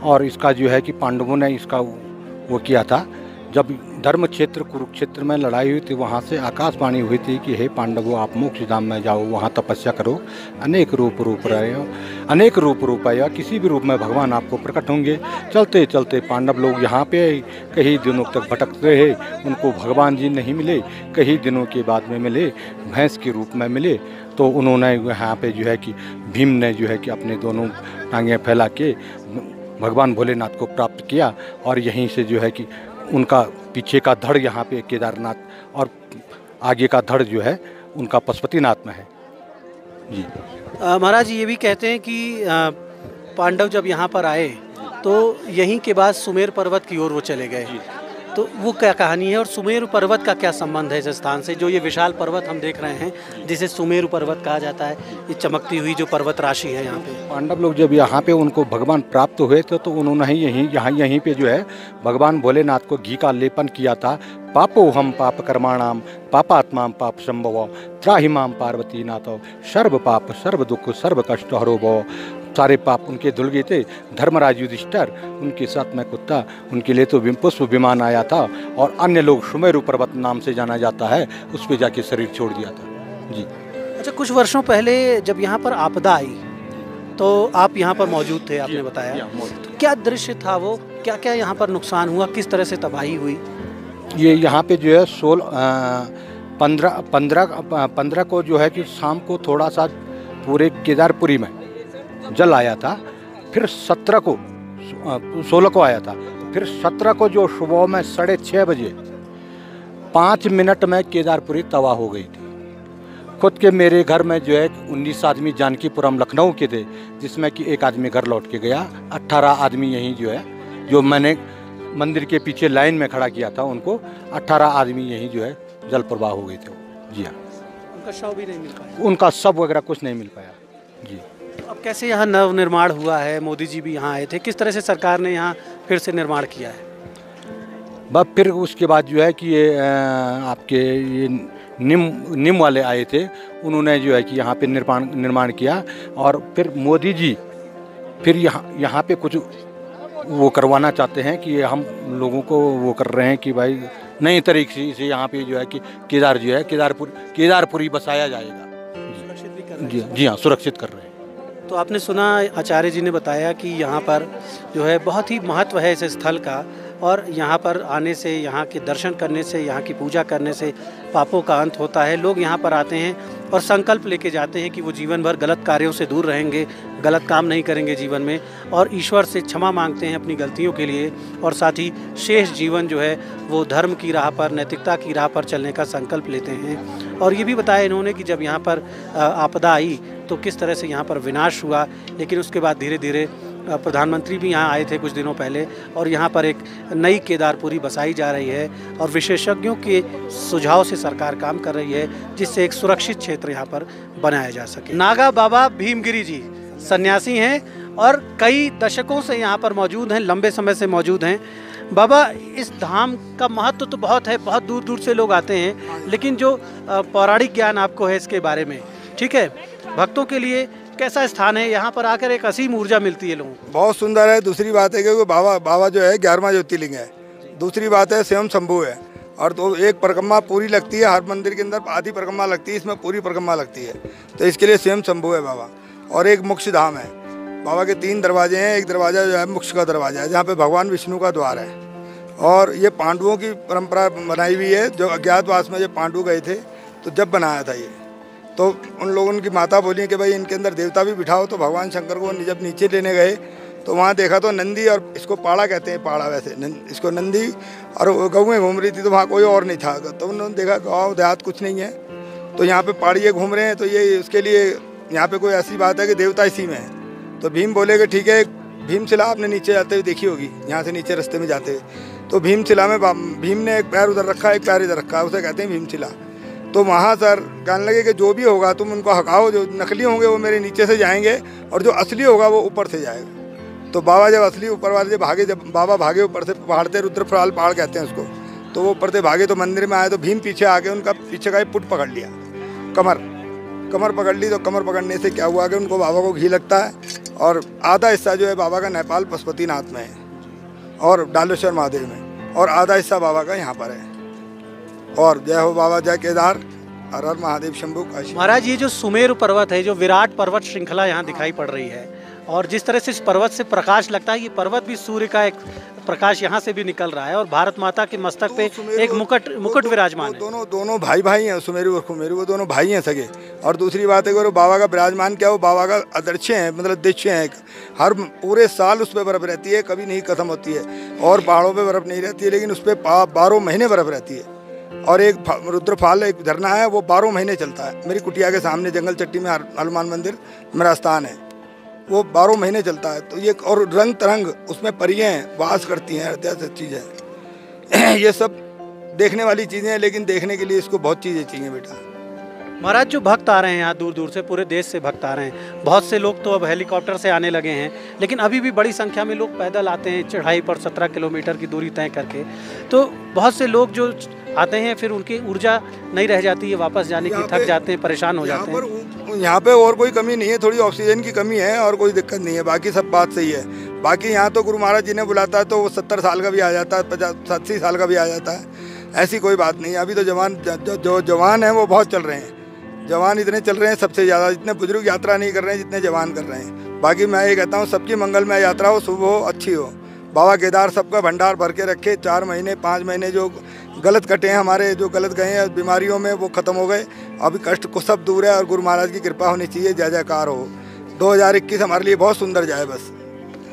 और इसका जो है कि पांडवों ने इसका वो किया था। जब धर्म क्षेत्र कुरुक्षेत्र में लड़ाई हुई थी, वहाँ से आकाशवाणी हुई थी कि हे पांडवों, आप मोक्ष धाम में जाओ, वहाँ तपस्या करो, अनेक रूप रहे हो, अनेक रूप आया, किसी भी रूप में भगवान आपको प्रकट होंगे। चलते चलते पांडव लोग यहाँ पे कई दिनों तक भटकते रहे, उनको भगवान जी नहीं मिले। कई दिनों के बाद में मिले, भैंस के रूप में मिले। तो उन्होंने यहाँ पे जो है कि भीम ने जो है कि अपने दोनों टांगें फैला के भगवान भोलेनाथ को प्राप्त किया। और यहीं से जो है कि उनका पीछे का धड़ यहाँ पे केदारनाथ और आगे का धड़ जो है उनका पशुपतिनाथ में है जी। महाराज, ये भी कहते हैं कि पांडव जब यहाँ पर आए तो यहीं के बाद सुमेर पर्वत की ओर वो चले गए। तो वो क्या कहानी है और सुमेरु पर्वत का क्या संबंध है इस स्थान से? जो ये विशाल पर्वत हम देख रहे हैं, जिसे सुमेरु पर्वत कहा जाता है, ये चमकती हुई जो पर्वत राशि है यहाँ पे। पांडव लोग जब यहाँ पे उनको भगवान प्राप्त हुए थे तो उन्होंने यहीं पे जो है भगवान भोलेनाथ को घी का लेपन किया था। पापो हम पाप कर्माणाम पापात्मा पाप संभव त्राहि माम पार्वती नाथ सर्व पाप सर्व दुख सर्व कष्ट हरो भव। सारे पाप उनके धुल गए थे। धर्मराज युधिष्ठिर, उनके साथ में कुत्ता, उनके लिए तो पुष्प विमान आया था और अन्य लोग सुमेरु पर्वत नाम से जाना जाता है, उस पर जाके शरीर छोड़ दिया था जी। अच्छा, कुछ वर्षों पहले जब यहाँ पर आपदा आई तो आप यहाँ पर मौजूद थे, आपने बताया। तो क्या दृश्य था वो, क्या क्या यहाँ पर नुकसान हुआ, किस तरह से तबाही हुई? ये यहाँ पे जो है 15 को जो है कि शाम को थोड़ा सा पूरे केदारपुरी में जल आया था, फिर 16 को आया था, फिर 17 को जो सुबह में 6:30 बजे 5 मिनट में केदारपुरी तबाह हो गई थी। खुद के मेरे घर में जो है 19 आदमी जानकीपुरम लखनऊ के थे, जिसमें कि एक आदमी घर लौट के गया। 18 आदमी यहीं जो है, जो मैंने मंदिर के पीछे लाइन में खड़ा किया था, उनको 18 आदमी यहीं जो है जल प्रवाह हो गए थे। जी हाँ, उनका शव भी नहीं मिल पाया, उनका शव वगैरह कुछ नहीं मिल पाया। जी, तो अब कैसे यहाँ नवनिर्माण हुआ है? मोदी जी भी यहाँ आए थे, किस तरह से सरकार ने यहाँ फिर से निर्माण किया है? बस फिर उसके बाद जो है कि ये आपके ये निम वाले आए थे, उन्होंने जो है कि यहाँ पे निर्माण किया। और फिर मोदी जी फिर यहाँ पे कुछ वो करवाना चाहते हैं कि हम लोगों को वो कर रहे हैं कि भाई नई तरीके से यहाँ पे जो है कि केदारपुरी बसाया जाएगा। सुरक्षित भी कर रहे हैं। जी हाँ, सुरक्षित कर रहे हैं। तो आपने सुना, आचार्य जी ने बताया कि यहाँ पर जो है बहुत ही महत्व है इस स्थल का, और यहाँ पर आने से, यहाँ के दर्शन करने से, यहाँ की पूजा करने से पापों का अंत होता है। लोग यहाँ पर आते हैं और संकल्प लेके जाते हैं कि वो जीवन भर गलत कार्यों से दूर रहेंगे, गलत काम नहीं करेंगे जीवन में, और ईश्वर से क्षमा मांगते हैं अपनी गलतियों के लिए, और साथ ही शेष जीवन जो है वो धर्म की राह पर, नैतिकता की राह पर चलने का संकल्प लेते हैं। और ये भी बताया इन्होंने कि जब यहाँ पर आपदा आई तो किस तरह से यहाँ पर विनाश हुआ, लेकिन उसके बाद धीरे धीरे प्रधानमंत्री भी यहाँ आए थे कुछ दिनों पहले, और यहाँ पर एक नई केदारपुरी बसाई जा रही है, और विशेषज्ञों के सुझाव से सरकार काम कर रही है जिससे एक सुरक्षित क्षेत्र यहाँ पर बनाया जा सके। नागा बाबा भीमगिरी जी सन्यासी हैं और कई दशकों से यहाँ पर मौजूद हैं, लंबे समय से मौजूद हैं। बाबा, इस धाम का महत्व तो बहुत है, बहुत दूर दूर से लोग आते हैं, लेकिन जो पौराणिक ज्ञान आपको है इसके बारे में, ठीक है, भक्तों के लिए कैसा स्थान है? यहाँ पर आकर एक असीम ऊर्जा मिलती है लोगों को। बहुत सुंदर है। दूसरी बात है कि बाबा जो है 11वां ज्योतिर्लिंग है। दूसरी बात है स्वयं शंभू है, और तो एक परिक्रमा पूरी लगती है, हर मंदिर के अंदर आधी परिक्रमा लगती है, इसमें पूरी परिक्रमा लगती है, तो इसके लिए स्वयं शंभू है बाबा। और एक मोक्ष धाम है। बाबा के 3 दरवाजे हैं। एक दरवाज़ा जो है मोक्ष का दरवाज़ा है, जहाँ पे भगवान विष्णु का द्वार है, और ये पांडवों की परंपरा बनाई हुई है। जो अज्ञातवास में जब पांडु गए थे तो जब बनाया था ये, तो उन लोगों की माता बोली कि भाई इनके अंदर देवता भी बिठाओ। तो भगवान शंकर को जब नीचे लेने गए तो वहाँ देखा तो नंदी, और इसको पाड़ा कहते हैं, पाड़ा वैसे इसको नंदी, और गौएँ घूम रही थी, तो वहाँ कोई और नहीं था। तो उन्होंने देखा गाँव देहात कुछ नहीं है, तो यहाँ पे पहाड़िए घूम रहे हैं, तो ये उसके लिए यहाँ पे कोई ऐसी बात है कि देवता इसी में है। तो भीम बोले कि ठीक है, भीमशिला आपने नीचे जाते हुए देखी होगी, यहाँ से नीचे रास्ते में जाते हुए, तो भीमशिला में भीम ने एक पैर उधर रखा, एक पैर इधर रखा, उसे कहते हैं भीमशिला। तो वहाँ सर कहने लगे कि जो भी होगा तुम उनको हकाओ, जो नकली होंगे वो मेरे नीचे से जाएंगे, और जो असली होगा वो ऊपर से जाएगा। तो बाबा जब असली ऊपर वाले भागे, जब बाबा भागे ऊपर से पहाड़ से, रुद्रप्रयाल पहाड़ कहते हैं उसको, तो वो ऊपर से भागे, तो मंदिर में आए तो भीम पीछे आके उनका पीछे का एक पुट पकड़ लिया, कमर पकड़ ली। तो कमर पकड़ने से क्या हुआ कि उनको बाबा को घी लगता है, और आधा हिस्सा जो है बाबा का नेपाल पशुपतिनाथ में है और डालेश्वर महादेव में, और आधा हिस्सा बाबा का यहाँ पर है। और जय हो बाबा, जय केदार, हर हर महादेव शंभू काशी। महाराज, ये जो सुमेरु पर्वत है, जो विराट पर्वत श्रृंखला यहाँ दिखाई पड़ रही है, और जिस तरह से इस पर्वत से प्रकाश लगता है, ये पर्वत भी सूर्य का एक प्रकाश यहाँ से भी निकल रहा है, और भारत माता के मस्तक पे एक मुकुट विराजमान है। दोनों भाई हैं, सुमेरु और खुमेरु, वो दोनों भाई हैं सगे। और दूसरी बात है कि वो बाबा का विराजमान क्या, वो बाबा का अदृश्य है, मतलब दृश्य है। हर पूरे साल उस पर बर्फ़ रहती है, कभी नहीं खत्म होती है, और पहाड़ों पर बर्फ़ नहीं रहती है, लेकिन उस पर 12 महीने बर्फ़ रहती है। और एक रुद्रफाल एक झरना है, वो 12 महीने चलता है। मेरी कुटिया के सामने जंगल चट्टी में हनुमान मंदिर मेरा स्थान है, वो 12 महीने चलता है। तो ये और रंग तरंग उसमें परियां वास करती हैं, ऐसी चीज़ है। ये सब देखने वाली चीज़ें हैं, लेकिन देखने के लिए इसको बहुत चीज़ें चाहिए बेटा। महाराज, जो भक्त आ रहे हैं यहाँ दूर दूर से, पूरे देश से भक्त आ रहे हैं, बहुत से लोग तो अब हेलीकॉप्टर से आने लगे हैं, लेकिन अभी भी बड़ी संख्या में लोग पैदल आते हैं चढ़ाई पर 17 किलोमीटर की दूरी तय करके। तो बहुत से लोग जो आते हैं, फिर उनकी ऊर्जा नहीं रह जाती है वापस जाने की, थक जाते हैं, परेशान हो जाते हैं। यहाँ पे और कोई कमी नहीं है, थोड़ी ऑक्सीजन की कमी है और कोई दिक्कत नहीं है, बाकी सब बात सही है। बाकी यहाँ तो गुरु महाराज जी ने बुलाता है तो वो 70 साल का भी आ जाता है, 50-80 साल का भी आ जाता है, ऐसी कोई बात नहीं। अभी तो जो जवान हैं वो बहुत चल रहे हैं, जवान इतने चल रहे हैं सबसे ज़्यादा, जितने बुजुर्ग यात्रा नहीं कर रहे हैं जितने जवान कर रहे हैं। बाकी मैं ये कहता हूँ सबकी मंगलमय यात्रा हो, शुभ हो, अच्छी हो। बाबा केदार सबका भंडार भर के रखे, 4 महीने 5 महीने जो गलत कटे हैं हमारे, जो गलत गए हैं बीमारियों में वो ख़त्म हो गए। अभी कष्ट को सब दूर है और गुरु महाराज की कृपा होनी चाहिए, जय जयकार हो। 2021 हमारे लिए बहुत सुंदर जाए बस।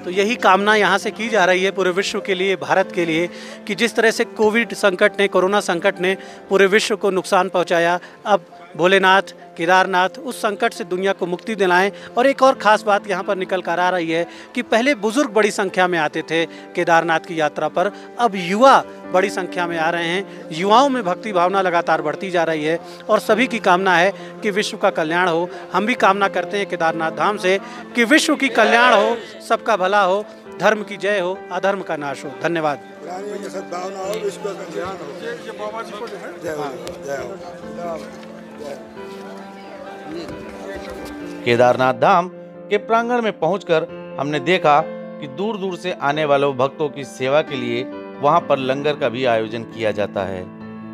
तो यही कामना यहाँ से की जा रही है पूरे विश्व के लिए, भारत के लिए, कि जिस तरह से कोविड संकट ने, कोरोना संकट ने पूरे विश्व को नुकसान पहुँचाया, अब भोलेनाथ, केदारनाथ उस संकट से दुनिया को मुक्ति दिलाएं। और एक और ख़ास बात यहाँ पर निकल कर आ रही है कि पहले बुज़ुर्ग बड़ी संख्या में आते थे केदारनाथ की यात्रा पर, अब युवा बड़ी संख्या में आ रहे हैं। युवाओं में भक्ति भावना लगातार बढ़ती जा रही है और सभी की कामना है कि विश्व का कल्याण हो। हम भी कामना करते हैं केदारनाथ धाम से कि विश्व की कल्याण हो, सबका भला हो, धर्म की जय हो, अधर्म का नाश हो। धन्यवाद। केदारनाथ धाम के प्रांगण में पहुंचकर हमने देखा कि दूर दूर से आने वाले भक्तों की सेवा के लिए वहां पर लंगर का भी आयोजन किया जाता है।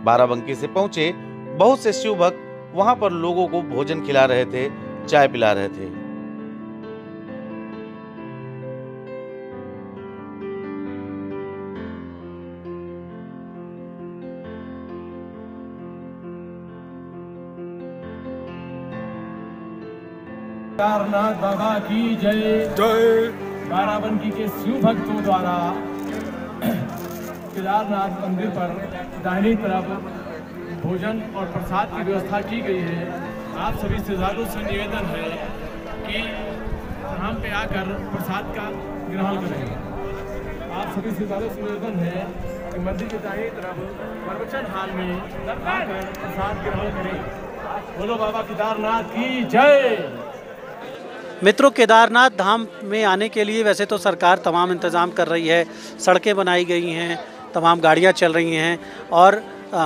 बाराबंकी से पहुंचे बहुत से शिव भक्त वहां पर लोगों को भोजन खिला रहे थे, चाय पिला रहे थे। केदारनाथ बाबा की जय जय। बाराबंकी के शिव भक्तों द्वारा केदारनाथ मंदिर पर दाहिनी तरफ भोजन और प्रसाद की व्यवस्था की गई है। आप सभी श्रद्धालुओं से निवेदन है कि यहाँ पे आकर प्रसाद का ग्रहण करें। आप सभी श्रद्धालुओं से निवेदन है कि मंदिर के दाहिनी तरफ प्रवचन हॉल में आकर प्रसाद ग्रहण करें। बोलो बाबा केदारनाथ की जय। मित्रों, केदारनाथ धाम में आने के लिए वैसे तो सरकार तमाम इंतज़ाम कर रही है, सड़कें बनाई गई हैं, तमाम गाड़ियां चल रही हैं और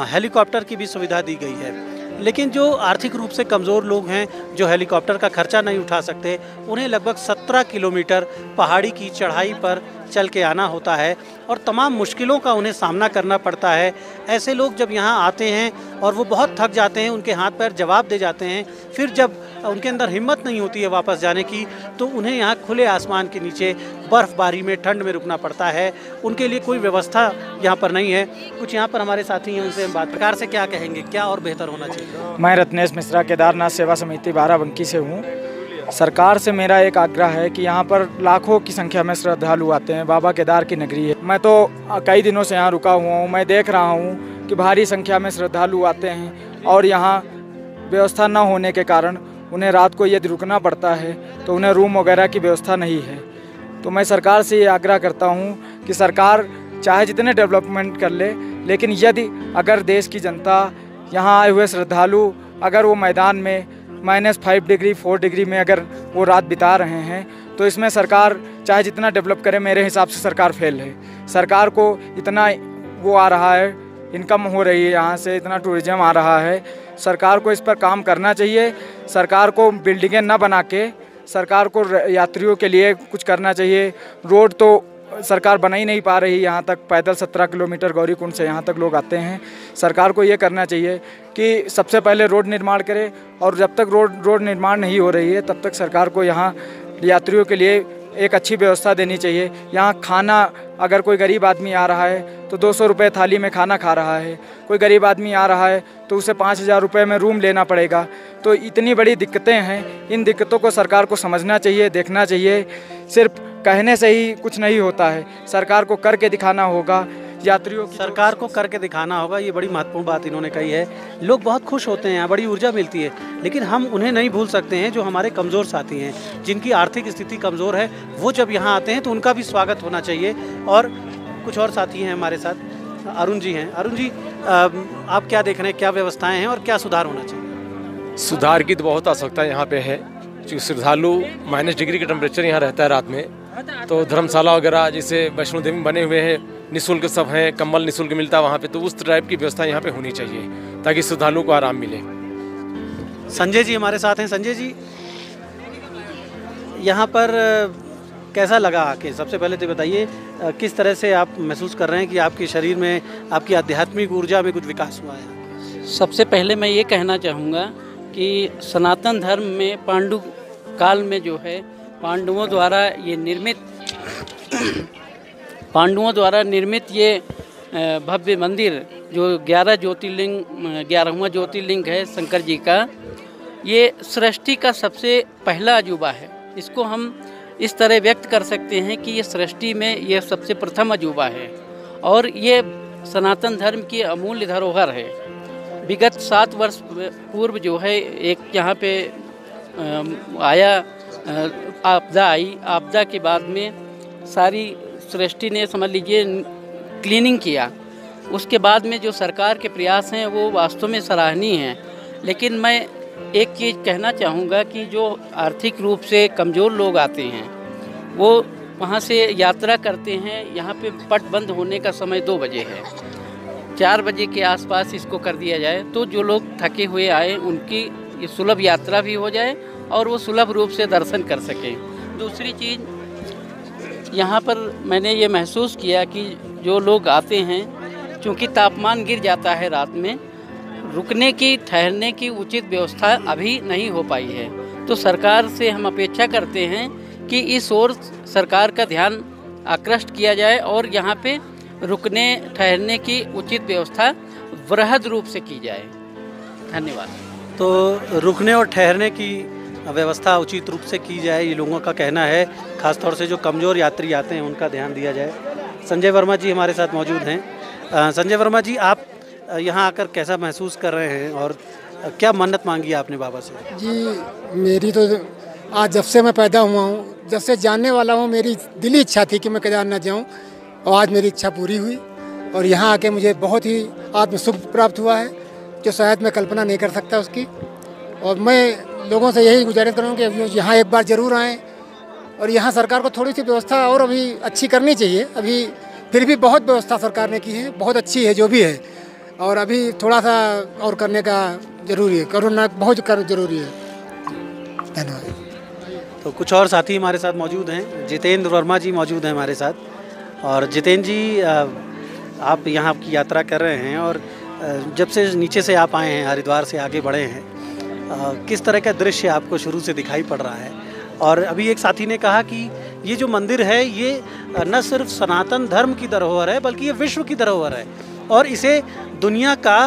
हेलीकॉप्टर की भी सुविधा दी गई है। लेकिन जो आर्थिक रूप से कमज़ोर लोग हैं, जो हेलीकॉप्टर का खर्चा नहीं उठा सकते, उन्हें लगभग 17 किलोमीटर पहाड़ी की चढ़ाई पर चल के आना होता है और तमाम मुश्किलों का उन्हें सामना करना पड़ता है। ऐसे लोग जब यहाँ आते हैं और वो बहुत थक जाते हैं, उनके हाथ पैर जवाब दे जाते हैं, फिर जब उनके अंदर हिम्मत नहीं होती है वापस जाने की, तो उन्हें यहाँ खुले आसमान के नीचे बर्फ़बारी में, ठंड में रुकना पड़ता है। उनके लिए कोई व्यवस्था यहाँ पर नहीं है। कुछ यहाँ पर हमारे साथी हैं, उनसे हम बात सरकार से क्या कहेंगे, क्या और बेहतर होना चाहिए? मैं रत्नेश मिश्रा, केदारनाथ सेवा समिति बाराबंकी से हूँ। सरकार से मेरा एक आग्रह है कि यहाँ पर लाखों की संख्या में श्रद्धालु आते हैं, बाबा केदार की नगरी है। मैं तो कई दिनों से यहाँ रुका हुआ हूँ, मैं देख रहा हूँ कि भारी संख्या में श्रद्धालु आते हैं और यहाँ व्यवस्था न होने के कारण उन्हें रात को यदि रुकना पड़ता है तो उन्हें रूम वगैरह की व्यवस्था नहीं है। तो मैं सरकार से ये आग्रह करता हूँ कि सरकार चाहे जितने डेवलपमेंट कर ले, लेकिन यदि अगर देश की जनता, यहाँ आए हुए श्रद्धालु अगर वो मैदान में -5 डिग्री 4 डिग्री में अगर वो रात बिता रहे हैं, तो इसमें सरकार चाहे जितना डेवलप करे, मेरे हिसाब से सरकार फेल है। सरकार को इतना वो आ रहा है, इनकम हो रही है, यहाँ से इतना टूरिज्म आ रहा है, सरकार को इस पर काम करना चाहिए। सरकार को बिल्डिंगें न बना के सरकार को यात्रियों के लिए कुछ करना चाहिए। रोड तो सरकार बना ही नहीं पा रही, यहाँ तक पैदल 17 किलोमीटर गौरीकुंड से यहाँ तक लोग आते हैं। सरकार को ये करना चाहिए कि सबसे पहले रोड निर्माण करे, और जब तक रोड निर्माण नहीं हो रही है तब तक सरकार को यहाँ यात्रियों के लिए एक अच्छी व्यवस्था देनी चाहिए। यहाँ खाना, अगर कोई गरीब आदमी आ रहा है तो 200 रुपये थाली में खाना खा रहा है, कोई गरीब आदमी आ रहा है तो उसे 5000 रुपये में रूम लेना पड़ेगा। तो इतनी बड़ी दिक्कतें हैं, इन दिक्कतों को सरकार को समझना चाहिए, देखना चाहिए। सिर्फ कहने से ही कुछ नहीं होता है, सरकार को करके दिखाना होगा। यात्रियों की सरकार को करके दिखाना होगा, ये बड़ी महत्वपूर्ण बात इन्होंने कही है। लोग बहुत खुश होते हैं, यहाँ बड़ी ऊर्जा मिलती है, लेकिन हम उन्हें नहीं भूल सकते हैं जो हमारे कमज़ोर साथी हैं, जिनकी आर्थिक स्थिति कमज़ोर है। वो जब यहाँ आते हैं तो उनका भी स्वागत होना चाहिए। और कुछ और साथी हैं हमारे साथ, अरुण जी हैं। अरुण जी, आप क्या देख रहे हैं, क्या व्यवस्थाएँ हैं और क्या सुधार होना चाहिए? सुधार की तो बहुत आवश्यकता यहाँ पे है, क्योंकि श्रद्धालु -डिग्री का टेम्परेचर यहाँ रहता है रात में। तो धर्मशाला वगैरह जैसे वैष्णो देवी बने हुए हैं, निःशुल्क सब हैं, कंबल निःशुल्क मिलता है वहाँ पे, तो उस टाइप की व्यवस्था यहाँ पे होनी चाहिए ताकि श्रद्धालुओं को आराम मिले। संजय जी हमारे साथ हैं। संजय जी, यहाँ पर कैसा लगा आके? सबसे पहले तो बताइए किस तरह से आप महसूस कर रहे हैं कि आपके शरीर में, आपकी आध्यात्मिक ऊर्जा में कुछ विकास हुआ है? सबसे पहले मैं ये कहना चाहूँगा कि सनातन धर्म में पांडु काल में जो है पांडवों द्वारा निर्मित ये भव्य मंदिर जो 11वां ज्योतिर्लिंग है शंकर जी का, ये सृष्टि का सबसे पहला अजूबा है। इसको हम इस तरह व्यक्त कर सकते हैं कि ये सृष्टि में ये सबसे प्रथम अजूबा है और ये सनातन धर्म की अमूल्य धरोहर है। विगत 7 वर्ष पूर्व जो है एक यहाँ पे आपदा आई। आपदा के बाद में सारी सृष्टि ने समझ लीजिए क्लीनिंग किया। उसके बाद में जो सरकार के प्रयास हैं वो वास्तव में सराहनीय हैं। लेकिन मैं एक चीज़ कहना चाहूँगा कि जो आर्थिक रूप से कमज़ोर लोग आते हैं वो वहाँ से यात्रा करते हैं। यहाँ पे पट बंद होने का समय 2 बजे है, 4 बजे के आसपास इसको कर दिया जाए तो जो लोग थके हुए आए उनकी ये सुलभ यात्रा भी हो जाए और वो सुलभ रूप से दर्शन कर सकें। दूसरी चीज़ यहाँ पर मैंने ये महसूस किया कि जो लोग आते हैं, चूँकि तापमान गिर जाता है रात में, रुकने की ठहरने की उचित व्यवस्था अभी नहीं हो पाई है। तो सरकार से हम अपेक्षा करते हैं कि इस ओर सरकार का ध्यान आकृष्ट किया जाए और यहाँ पे रुकने ठहरने की उचित व्यवस्था वृहद रूप से की जाए। धन्यवाद। तो रुकने और ठहरने की व्यवस्था उचित रूप से की जाए, ये लोगों का कहना है। खासतौर से जो कमज़ोर यात्री आते हैं उनका ध्यान दिया जाए। संजय वर्मा जी हमारे साथ मौजूद हैं। संजय वर्मा जी, आप यहाँ आकर कैसा महसूस कर रहे हैं और क्या मन्नत मांगी आपने बाबा से? जी, मेरी तो आज जब से मैं पैदा हुआ हूँ, जब से जानने वाला हूँ, मेरी दिली इच्छा थी कि मैं केदारनाथ जाऊँ और आज मेरी इच्छा पूरी हुई और यहाँ आके मुझे बहुत ही आत्मसुख प्राप्त हुआ है जो शायद मैं कल्पना नहीं कर सकता उसकी। और मैं लोगों से यही गुजारिश करूँगा कि यहाँ एक बार ज़रूर आएँ और यहाँ सरकार को थोड़ी सी व्यवस्था और अभी अच्छी करनी चाहिए। अभी फिर भी बहुत व्यवस्था सरकार ने की है, बहुत अच्छी है जो भी है, और अभी थोड़ा सा और करने का ज़रूरी है, करना बहुत जरूरी है। धन्यवाद। तो कुछ और साथी हमारे साथ मौजूद हैं। जितेंद्र वर्मा जी मौजूद हैं हमारे साथ। और जितेंद्र जी, आप यहाँ की यात्रा कर रहे हैं और जब से नीचे से आप आए हैं, हरिद्वार से आगे बढ़े हैं, किस तरह का दृश्य आपको शुरू से दिखाई पड़ रहा है? और अभी एक साथी ने कहा कि ये जो मंदिर है ये न सिर्फ सनातन धर्म की धरोहर है बल्कि ये विश्व की धरोहर है और इसे दुनिया का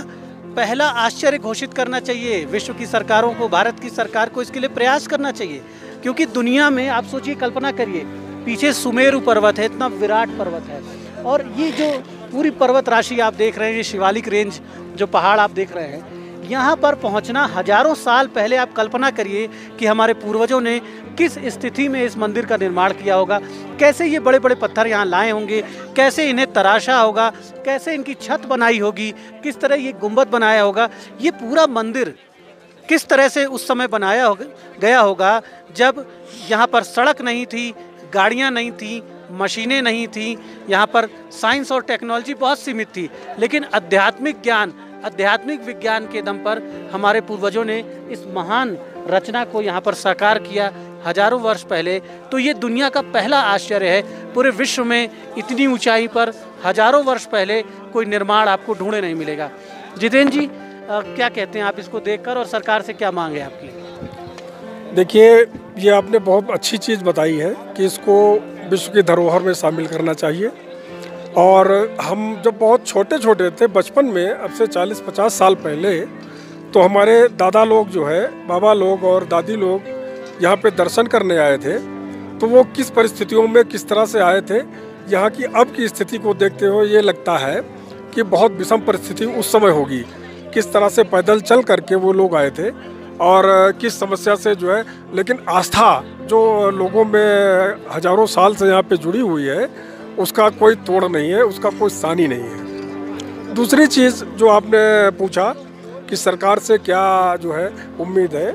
पहला आश्चर्य घोषित करना चाहिए। विश्व की सरकारों को, भारत की सरकार को इसके लिए प्रयास करना चाहिए, क्योंकि दुनिया में आप सोचिए, कल्पना करिए, पीछे सुमेरु पर्वत है, इतना विराट पर्वत है, और ये जो पूरी पर्वत राशि आप देख रहे हैं, ये शिवालिक रेंज जो पहाड़ आप देख रहे हैं, यहाँ पर पहुँचना हजारों साल पहले आप कल्पना करिए कि हमारे पूर्वजों ने किस स्थिति में इस मंदिर का निर्माण किया होगा, कैसे ये बड़े बड़े पत्थर यहाँ लाए होंगे, कैसे इन्हें तराशा होगा, कैसे इनकी छत बनाई होगी, किस तरह ये गुंबद बनाया होगा। ये पूरा मंदिर किस तरह से उस समय बनाया गया होगा जब यहाँ पर सड़क नहीं थी, गाड़ियाँ नहीं थी, मशीनें नहीं थी, यहाँ पर साइंस और टेक्नोलॉजी बहुत सीमित थी, लेकिन आध्यात्मिक विज्ञान के दम पर हमारे पूर्वजों ने इस महान रचना को यहाँ पर साकार किया हजारों वर्ष पहले। तो ये दुनिया का पहला आश्चर्य है। पूरे विश्व में इतनी ऊंचाई पर हजारों वर्ष पहले कोई निर्माण आपको ढूंढे नहीं मिलेगा। जितेंद्र जी, क्या कहते हैं आप इसको देखकर, और सरकार से क्या मांग है आपकी? देखिए, ये आपने बहुत अच्छी चीज़ बताई है कि इसको विश्व की धरोहर में शामिल करना चाहिए। और हम जब बहुत छोटे छोटे थे, बचपन में, अब से 40-50 साल पहले, तो हमारे दादा लोग जो है, बाबा लोग और दादी लोग यहाँ पे दर्शन करने आए थे, तो वो किस परिस्थितियों में किस तरह से आए थे, यहाँ की अब की स्थिति को देखते हुए ये लगता है कि बहुत विषम परिस्थिति उस समय होगी। किस तरह से पैदल चल करके वो लोग आए थे और किस समस्या से जो है, लेकिन आस्था जो लोगों में हजारों साल से यहाँ पे जुड़ी हुई है, उसका कोई तोड़ नहीं है, उसका कोई सानी नहीं है। दूसरी चीज़ जो आपने पूछा कि सरकार से क्या जो है उम्मीद है,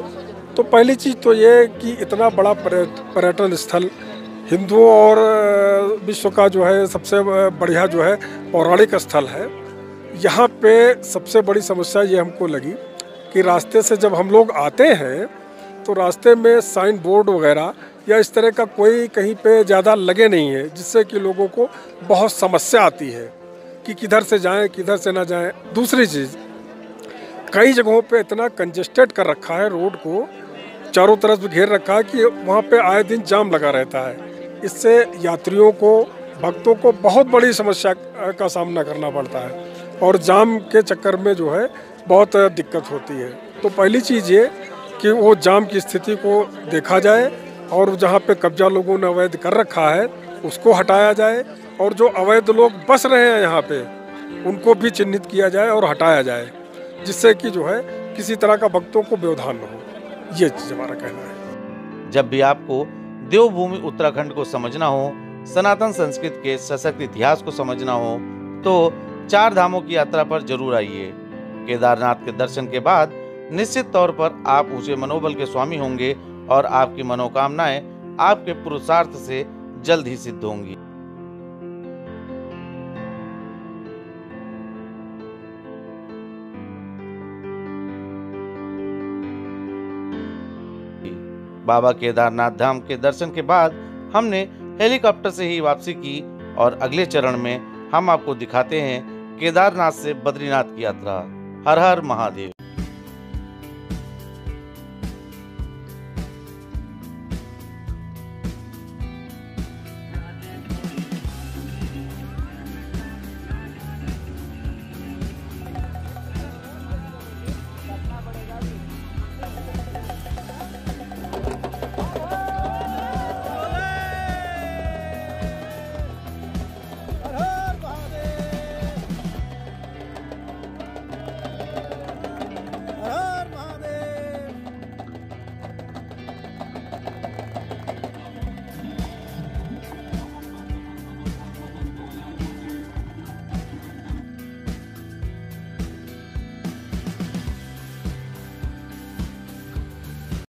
तो पहली चीज़ तो ये कि इतना बड़ा पर्यटन स्थल, हिंदुओं और विश्व का जो है सबसे बढ़िया जो है पौराणिक स्थल है, यहाँ पे सबसे बड़ी समस्या ये हमको लगी कि रास्ते से जब हम लोग आते हैं तो रास्ते में साइन बोर्ड वगैरह या इस तरह का कोई कहीं पे ज़्यादा लगे नहीं है, जिससे कि लोगों को बहुत समस्या आती है कि किधर से जाएं, किधर से ना जाएं। दूसरी चीज़, कई जगहों पे इतना कंजेस्टेड कर रखा है, रोड को चारों तरफ घेर रखा है कि वहाँ पे आए दिन जाम लगा रहता है। इससे यात्रियों को, भक्तों को बहुत बड़ी समस्या का सामना करना पड़ता है। और जाम के चक्कर में जो है बहुत दिक्कत होती है। तो पहली चीज़ ये कि वो जाम की स्थिति को देखा जाए और जहाँ पे कब्जा लोगों ने अवैध कर रखा है उसको हटाया जाए, और जो अवैध लोग बस रहे हैं यहाँ पे उनको भी चिन्हित किया जाए और हटाया जाए, जिससे कि जो है किसी तरह का भक्तों को व्यवधान न हो। ये चीज़ हमारा कहना है। जब भी आपको देवभूमि उत्तराखंड को समझना हो, सनातन संस्कृति के सशक्त इतिहास को समझना हो, तो 4 धामों की यात्रा पर जरूर आइए। केदारनाथ के दर्शन के बाद निश्चित तौर पर आप ऊंचे मनोबल के स्वामी होंगे और आपकी मनोकामनाएं आपके पुरुषार्थ से जल्द ही सिद्ध होंगी। बाबा केदारनाथ धाम के दर्शन के बाद हमने हेलीकॉप्टर से ही वापसी की और अगले चरण में हम आपको दिखाते हैं केदारनाथ से बद्रीनाथ की यात्रा। हर हर महादेव।